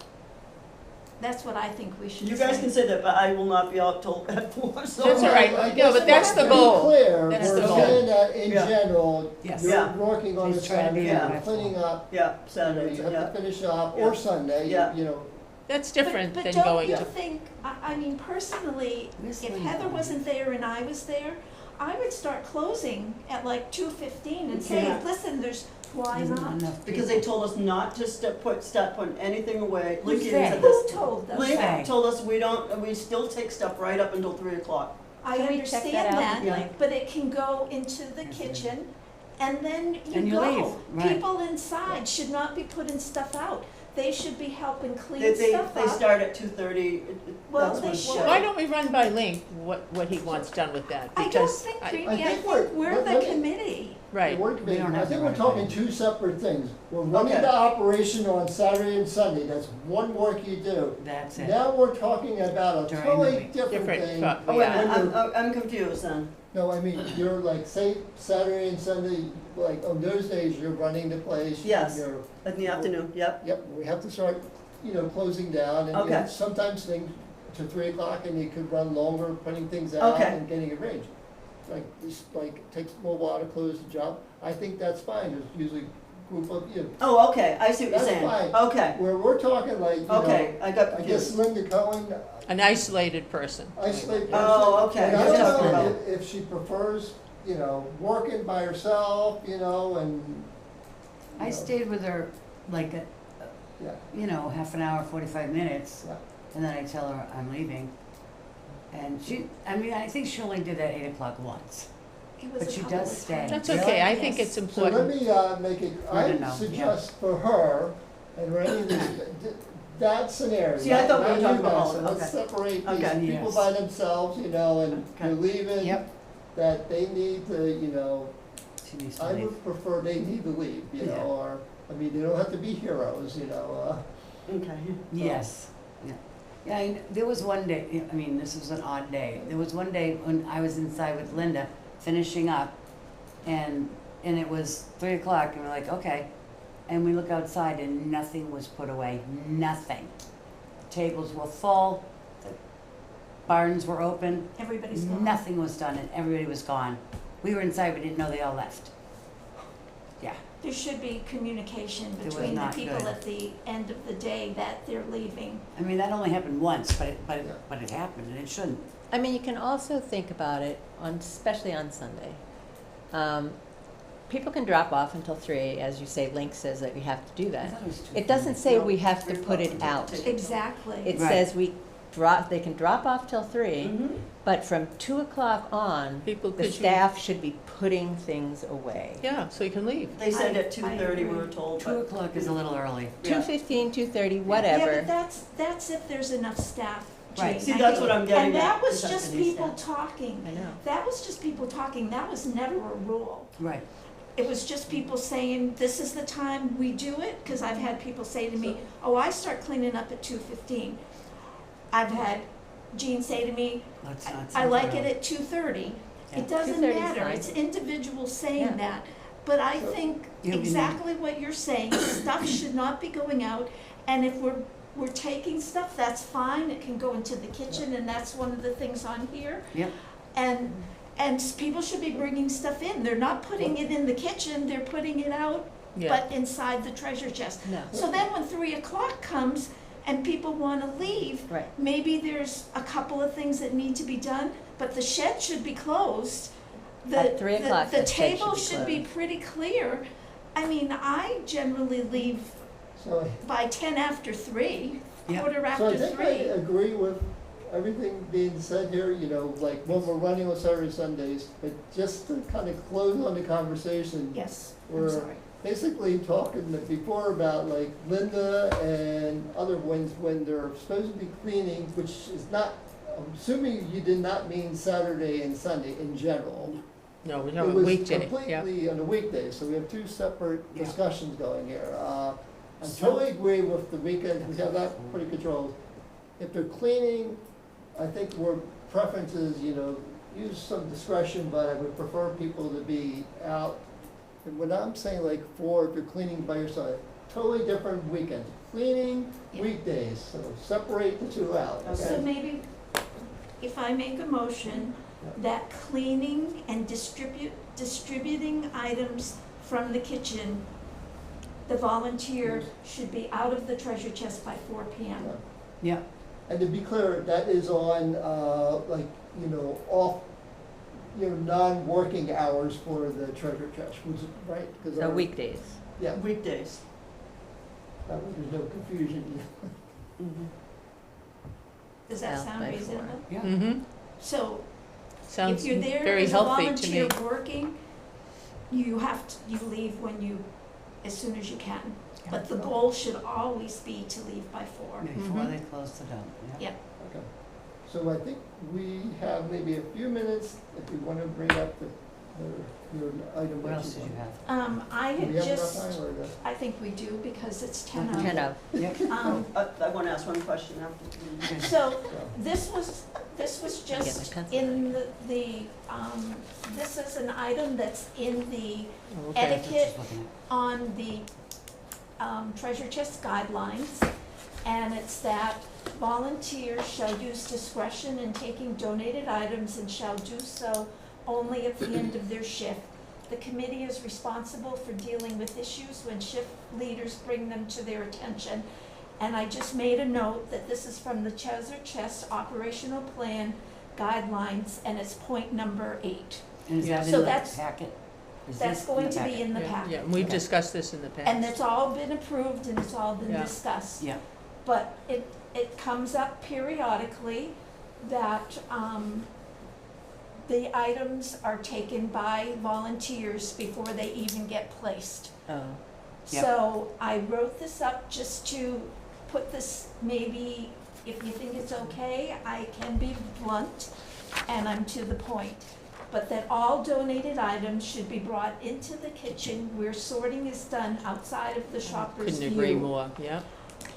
That's what I think we should say. you guys can say that, but I will not be out till at 4, so. That's all right. I No, guess but that's the to be goal. clear, That's we're the goal. saying that in Yeah. general, Yes. you're Yeah. working on a Please try to be Saturday, out you're by cleaning up, Yeah, you know, Saturday, you have yeah. to finish up, Yeah. or Sunday, Yeah. you know. That's different But than don't going you to, think, I mean, personally, Where's if Linda? Heather wasn't there and I was there, I would start closing at like 2:15 and say, Yeah. listen, why There's not? enough Because they people. told us not to start putting anything away. Who's Lincoln they? said Who this. told us Link that? told us we still take stuff right up until 3 o'clock. I Can we check understand that out, that, Link? but it can go into the Yes, kitchen and then And you you go. leave, right. People inside should not be putting stuff out. They should be helping clean They stuff they up. start at 2:30. Well, That's they when should. why don't we run by Link what he wants done with that? I don't Because think, I- Creamy, I I think think we're- we're the let me- committee. Right, Work committee. don't I have think to we're run talking it. two separate things. We're running Okay. the operation on Saturday and Sunday, that's one work you do. That's it. Now we're talking about a During the totally week. different different, thing. Oh, wait a yeah. minute, I'm confused then. No, I mean, you're like, say Saturday and Sunday, like on those days, you're running the place. Yes. You're, In the afternoon, yep. yep, we have to start, you know, closing down and you know, Okay. sometimes things to 3 o'clock and you could run longer, putting things out Okay. and getting arranged. Like, this, like, it takes a little while to close the job. I think that's fine. There's usually a group of, you know, Oh, okay, I see what you're That's saying. fine. Okay, where we're talking like, you know, okay, I got I guess confused. Linda Cohen, an isolated person. isolate person. Oh, okay, And I you're don't talking know about- if she prefers, you know, working by herself, you know, and. you I know, stayed with her like Yeah, you know, half an hour, 45 minutes, yeah. and then I tell her I'm leaving. And I think she only did that 8 o'clock once. It was But a she couple does of stay. times. That's Really? okay, I think Yes. it's So let important. me, make it, I don't I know, yeah. suggest for her and Randy, that scenario. See, I thought we were not talking you about all guys. of So it. let's Okay. separate Okay. these people Yes. by themselves, you know, and Okay. you're leaving. Yep. That they need to, you know, She needs to I leave. would prefer they need to leave, you Yeah. know, or, I mean, they don't have to be heroes, you know, Okay. Yes, yeah. Yeah, there was one day, I mean, this was an odd day. There was one day when I was inside with Linda, finishing up, and it was 3 o'clock, and we're like, okay. And we look outside and nothing was put away, nothing. Tables were full, the barns were open, Everybody's gone. nothing was done, and everybody was gone. We were inside, we didn't know they all left. Yeah, There should be communication was between the not people good. at the end of the day that they're leaving. I mean, that only happened once, but Yeah. it happened, and it shouldn't. I mean, you can also think about it on, especially on Sunday. People can drop off until 3, as you say, Link says that we have to do I that. thought it was 2:30. It doesn't say No, we have to 3 put it o'clock. out. Exactly. It Right. says they can drop off till 3, Mhm. but from 2 o'clock on, People the could, staff should be putting things away. yeah, so you can leave. They said I- at 2:30, we I were agree. told, 2 but. o'clock is a little early. Yeah. 2:15, 2:30, Yeah, whatever. but that's if there's enough staff, Right. Jane. See, I that's think- what I'm getting And at, that was is that just the new people staff. talking. I know. That was just people talking. That was never a rule. Right. It was just people saying, this is the time we do it, because I've had people say to me, oh, I start cleaning up at 2:15. I've had Jean say to me, Let's not. I sound like early. it at 2:30. Yeah. It doesn't 2:30 is matter, fine. it's individuals saying Yeah. that. But I So- think You know, exactly what you're saying, stuff should not be going out. And if we're taking stuff, that's fine, it can go into the kitchen, and that's one of the things on here. Yep. And people should be bringing stuff in, they're not putting it in the kitchen, they're putting it out Yeah. but inside the treasure chest. No, So then when 3 o'clock comes and people wanna leave, right. maybe there's a couple of things that need to be done, but the shed should be closed. At 3 o'clock, The the shed table should should be be pretty clear. I mean, I generally leave So, by 10 after 3, Yep. quarter so I after think I 3. agree with everything being said here, you know, like when we're running on Saturday, Sundays, but just to kind of close on the conversation, Yes, I'm we're sorry. basically talking before about like Linda and other ones when they're supposed to be cleaning, which is not, I'm assuming you did not mean Saturday and Sunday in general. No, we're It talking was weekday, yeah. completely on a weekday, so we have two separate Yeah. discussions going here. I So- totally agree with the weekend, we have that pretty controlled. If they're cleaning, I think our preference is, you know, use some discretion, but I would prefer people to be out. And when I'm saying like if you're cleaning by yourself, totally different weekends. Cleaning, Yeah. weekdays, so separate the two out, So okay? maybe if I make a motion that cleaning and distributing items from the kitchen, the volunteer should be out of the treasure chest by 4 p.m. Yeah, And to be clear, that is on, like, you know, off, you know, non-working hours for the treasure chest, which is, right? 'Cause So our- weekdays. Yeah, Weekdays. that way there's no confusion. Does that Out sound by 4. reasonable? yeah. Mm-hmm, So sounds if you're there very as a healthy to volunteer me. working, you leave as soon as you can. But the goal should always be to leave by 4. Before Mhm. they close the dump, yeah. Okay. So I think we have maybe a few minutes if you want to bring up your item. What that else did you want. have? I Do had we have enough just, time or the? I think we do because it's 10 Mhm. of. 10 of. Yep. I want to ask one question after. Okay. So Yeah. this was Get my just pencil. in this is an item that's in the Okay. That's what etiquette she's looking on the treasure chest guidelines. And it's that volunteers shall use discretion in taking donated items and shall do so only at the end of their shift. The committee is responsible for dealing with issues when shift leaders bring them to their attention. And I just made a note that this is from the Treasure Chest Operational Plan Guidelines, and it's point number 8. at. And is Yeah. that So in the that's- packet? Is That's this in going the to be packet? in the Yeah, packet. yeah, and we've Okay. discussed this in the past. And it's all been approved and it's all been Yeah. discussed. Yeah, But it comes up periodically that, the items are taken by volunteers before they even get placed. Oh, Yep. So I wrote this up just to put this, maybe if you think it's okay, I can be blunt and I'm to the point. But that all donated items should be brought into the kitchen where sorting is done outside of the shopper's view. Couldn't agree more, yeah.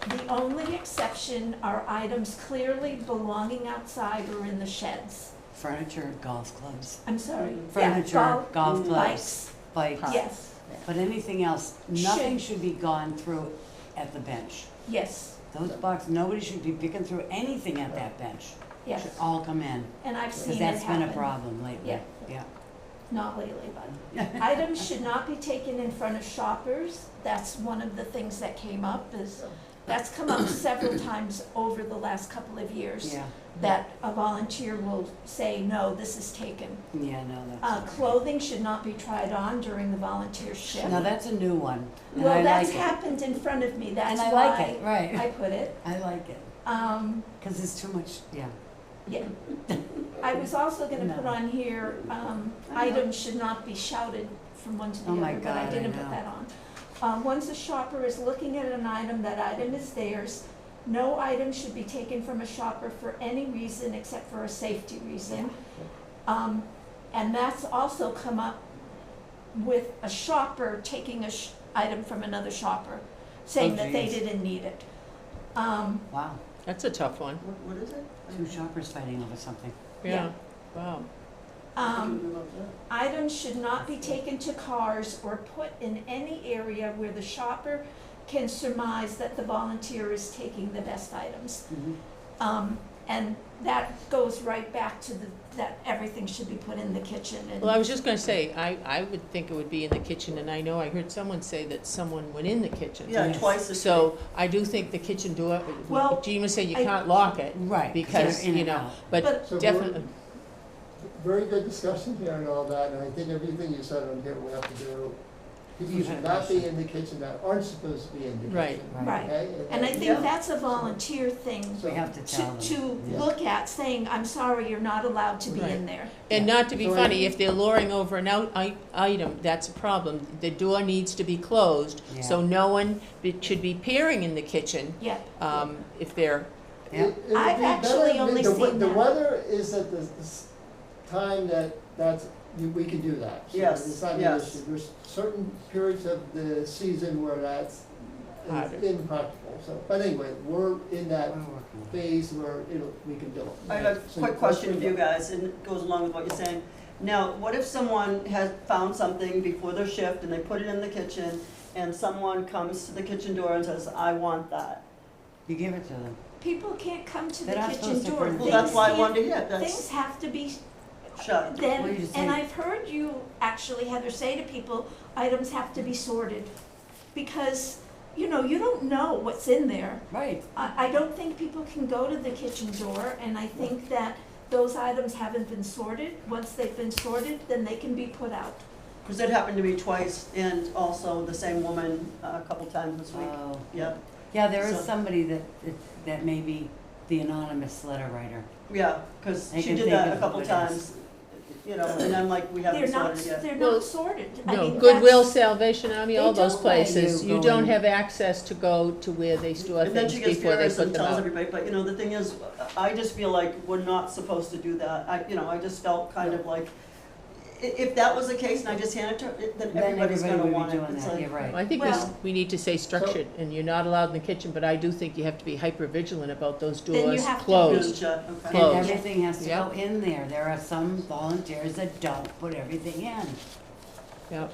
The only exception are items clearly belonging outside or in the sheds. furniture, golf clubs, I'm sorry. Yeah, furniture, golf clubs, bikes, bikes. yes, But anything else, nothing should be gone through at the bench. yes, Those boxes, nobody should be picking through anything at that bench. yes. Should all come in, And I've because seen it that's been a happen. problem lately. Yeah. Yeah. Not lately, but items should not be taken in front of shoppers. That's one of the things that came up is, that's come up several times over the last couple of years. Yeah, That a volunteer will say, no, this is taken. yeah, no, that's. Clothing should not be tried on during the volunteer shift. Now, that's a new one, and I Well, like that's it. happened in front of me, that's And I like why it, right. I put it. I like it, because it's too much, yeah. Yeah. I was also gonna put No. on here, I know. items should not be shouted from one to the Oh other, my but I God, I didn't put know. that on. Once a shopper is looking at an item, that item is theirs. No item should be taken from a shopper for any reason except for a safety reason. And that's also come up with a shopper taking a item from another shopper, saying Oh, that they geez. didn't need it. Wow, That's a tough one, What is it? two shoppers fighting over something. yeah, wow. Items should not be taken to cars or put in any area where the shopper can surmise that the volunteer is taking the best items. Mhm. And that goes right back to that everything should be put in the kitchen and. Well, I was just gonna say, I would think it would be in the kitchen, and I know I heard someone say that someone went in the kitchen. Yeah, Yes. twice a So I do think the kitchen door, Well, Gina said you I- can't lock it, Right. because, they're in you and know, out. but So definitely, Very good discussion here and all that, and I think everything you said on here we have to do. People You should had a not be question. in the kitchen that aren't supposed to be in the Right. kitchen. Right. Okay? And I Yeah. think that's a volunteer thing We have to tell them. to Yeah. look at, saying, I'm sorry, you're not allowed to be Right. in there. and not to be So funny, if they're luring over an item, that's a problem. The door needs to be closed, so Yeah. no one should be peering in the kitchen, Yeah, if they're, Yeah. It would I've be actually better- only the seen The that. weather is at the time we can do that. So Yes, it's not an yes. issue. There's certain periods of the season where that's Harder. impractical, so, but anyway, we're in that We're working. phase where we can do it. I have a So quick let's question do of you that. guys, and it goes along with what you're saying. Now, what if someone has found something before their shift and they put it in the kitchen, and someone comes to the kitchen door and says, I want that? You give it to them. people can't come to the They're not kitchen supposed to door. bring- Well, that's Things why I can't- wanted to hear, Things that's have to be shut. What do you then, just and say? I've heard you actually, Heather, say to people, items have to be sorted. Because, you know, you don't know what's in there. Right. I don't think people can go to the kitchen door, and I think that those items haven't been sorted. Once they've been sorted, then they can be put out. Because it happened to me twice, and also the same woman a couple times this week. Oh. Yep, Yeah, there is So- somebody that may be the anonymous letter writer. yeah, because I she can did think that a of couple who it is. times, you know, and I'm like, we They're haven't not, sorted yet. they're Well, not sorted. I no, mean, Goodwill, that's- Salvation Army, all They those don't let places, you you go don't in. have access to go to where they store And then things she gets before they furious put and them tells out. everybody, but you know, the thing is, I just feel like we're not supposed to do that. I just felt kind of like, if that was the case and I just handed it to her, then Then everybody's everybody gonna would be want it. doing It's that, like, you're right. I think Well- we need to say structured, and you're not allowed in the kitchen, but I do think you have to be hyper vigilant about those Then you doors have to closed. shut, okay. Closed. And everything has to Yeah. go in there. There are some volunteers that don't put everything in. Yep.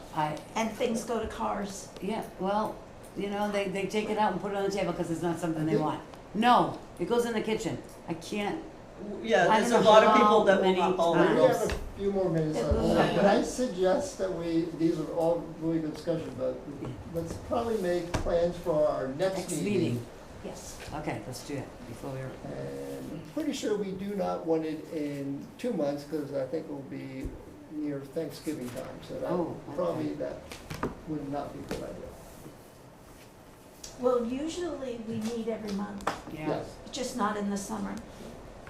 And things go to cars. Yeah, well, you know, they take it out and put it on the table because it's not something they want. No, it goes in the kitchen. I can't, Yeah, I there's a don't know lot of how people that will many not follow We times. the have rules. a few more minutes, It on will that. happen. Can I suggest that let's all really good discussion, but let's probably make plans for our next next meeting. meeting. Yes. Okay, let's do it before we're, And I'm pretty sure we do not want it in 2 months, because I think it will be near Thanksgiving time, so Oh, that, okay. probably that would not be a good idea. Well, usually we meet every month, yeah. Yes. just not in the summer.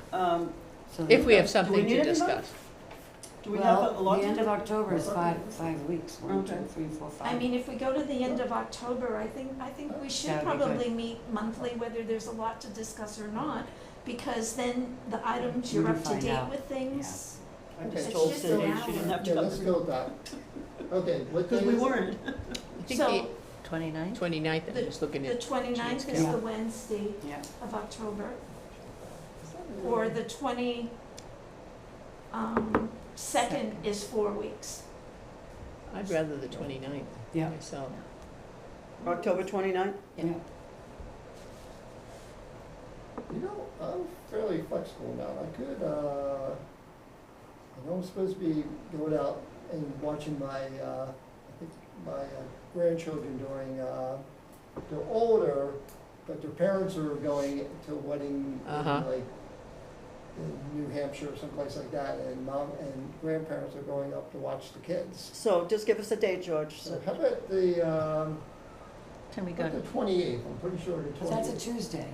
So If we have Do we something need to it in mind? discuss. Do we have a lot the to end do? of October is five weeks. One, two, Okay. 3, 4, 5. I mean, if we go to the end of October, I think we should That would be good. probably meet monthly, whether there's a lot to discuss or not, because then the items, We you're can up to find date out. with things. I Okay. just It's told just Cindy an she didn't hour. have to Yeah, come. let's go with that. Okay, what day Because we is it? weren't. I think So, the 29th? 29th, I'm just looking the at, 29th is Yeah. the Wednesday Yeah, of October, or the 22nd is 4 weeks. I'd rather the 29th yeah, myself. October 29th? yeah. You know, I'm fairly flexible now. I could, I know I'm supposed to be going out and watching my, I think my grandchildren during, they're older, but their parents are going to a wedding in Uh-huh. like in New Hampshire or someplace like that, and mom and grandparents are going up to watch the kids. So just give us a date, George. So how about the, Can we how go about to, the 28th? I'm pretty sure the 28th. That's a Tuesday.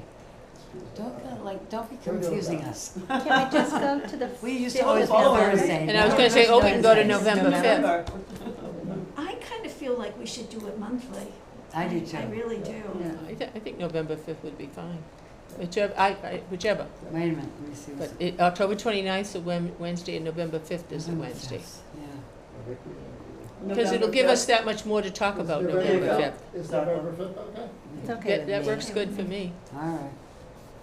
Don't be Can we go with confusing that? us. can we just go to the? We used to fifth always of go November? Thursday. And I was gonna say, oh, we can go to November 5th. November. I kind of feel like we should do it monthly. I do too. I really do. Yeah. I think November 5th would be fine. Whichever, whichever. Wait a minute, let me see. But what's- October 29th is a Wednesday, and November 5th is a November Wednesday. 5th, Yeah. Because it'll give us that much more to talk about Is November November 5th. Is November 5th okay? It's okay with That me. works good for me, All right.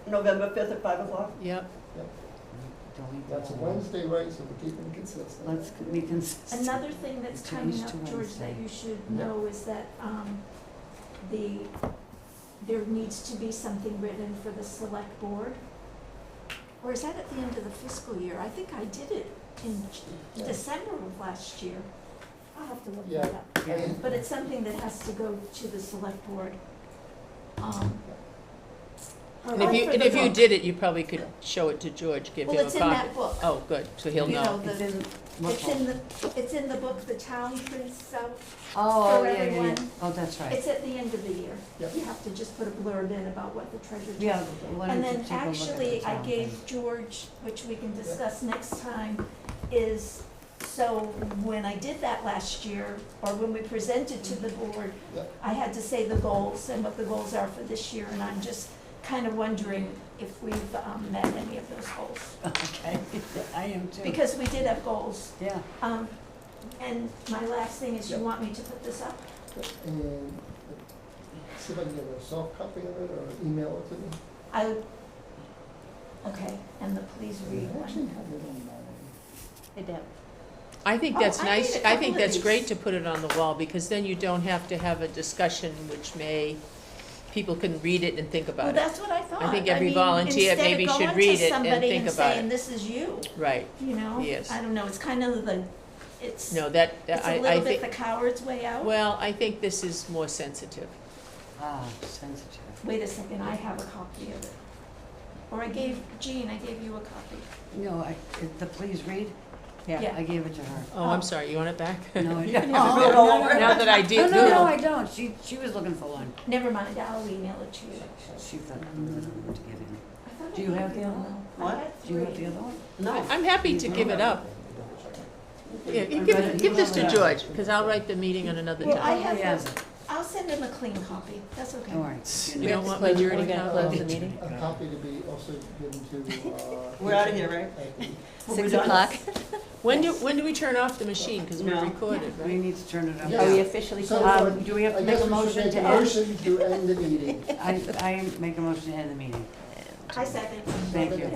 November 5th at 5 o'clock? yep. Don't we That's a go- Wednesday, right, so we're keeping it consistent. Let's be consistent. Another thing that's It's coming changed up, to George, Wednesday. that you should Yeah. know is that, there needs to be something written for the select board. or is that at the end of the fiscal year? I think I did it in Yeah. December of last year. I'll have to look Yeah. that up. Yeah. But it's something that has to go to the select board. And if you did it, you probably could show it to George, give him Well, a it's copy. in that book. Oh, good, so he'll You know. know, It's in, It's in the book the town prints out. oh, for yeah, yeah, yeah. everyone. Oh, that's right. It's at the end of the year. Yep. You have to just put a blurb in about what the treasure chest. Yeah, why And don't you then take a look at the actually, I town gave thing? George, which we can discuss next time, is, so when I did that last year, or when we presented to the board, Yeah. I had to say the goals and what the goals are for this year, and I'm just kind of wondering if we've met any of those goals. Okay, I am too. Because we did have goals. Yeah, And my last thing is, you Yeah. want me to put this up? And see if I can get a soft copy of it or email it to me. Okay, and the please read I actually one. have it on my, Hey, Deb. I think Oh, that's I nice, made a I couple think of that's these. great to put it on the wall, because then you don't have to have a discussion which people can read it and think Well, about it. that's what I thought. I think every mean, volunteer maybe should read it and think about Instead of going to somebody and saying, it. this is you, Right, you know? Yes. I don't know, it's kind of it's no, a I little bit think, the coward's way out. well, I think this is more sensitive. sensitive. Wait a second, I have a copy of it. Or I gave Jean you a copy. No, the please read, Yeah. I gave it to her. Oh, I'm sorry, you want it back? No, I You don't. can just read all over it. Now that I did, No, I don't. She was looking for one. Never mind, I'll email it to you. She thought, I don't know what to get in. I thought I Do you gave have the other one, one? though. I What? had Do you have three. the other one? No. I'm happy to give it up. Yeah, you give this to George, because I'll write the meeting on another Well, I time. have Yeah. those, I'll send him a clean copy, that's okay. All right. You We don't have to want close, are we majority gonna count? close the meeting? a copy to be also given to, We're out of here, right? at the- Are we 6 done? o'clock. When do we turn off the machine, because we're No. recorded, We right? need to turn it up. Yeah. Are we officially So, closed? Do we have to I make guess a we should motion make to a end? motion to end the meeting. I make a motion to end the meeting. I second. Thank you.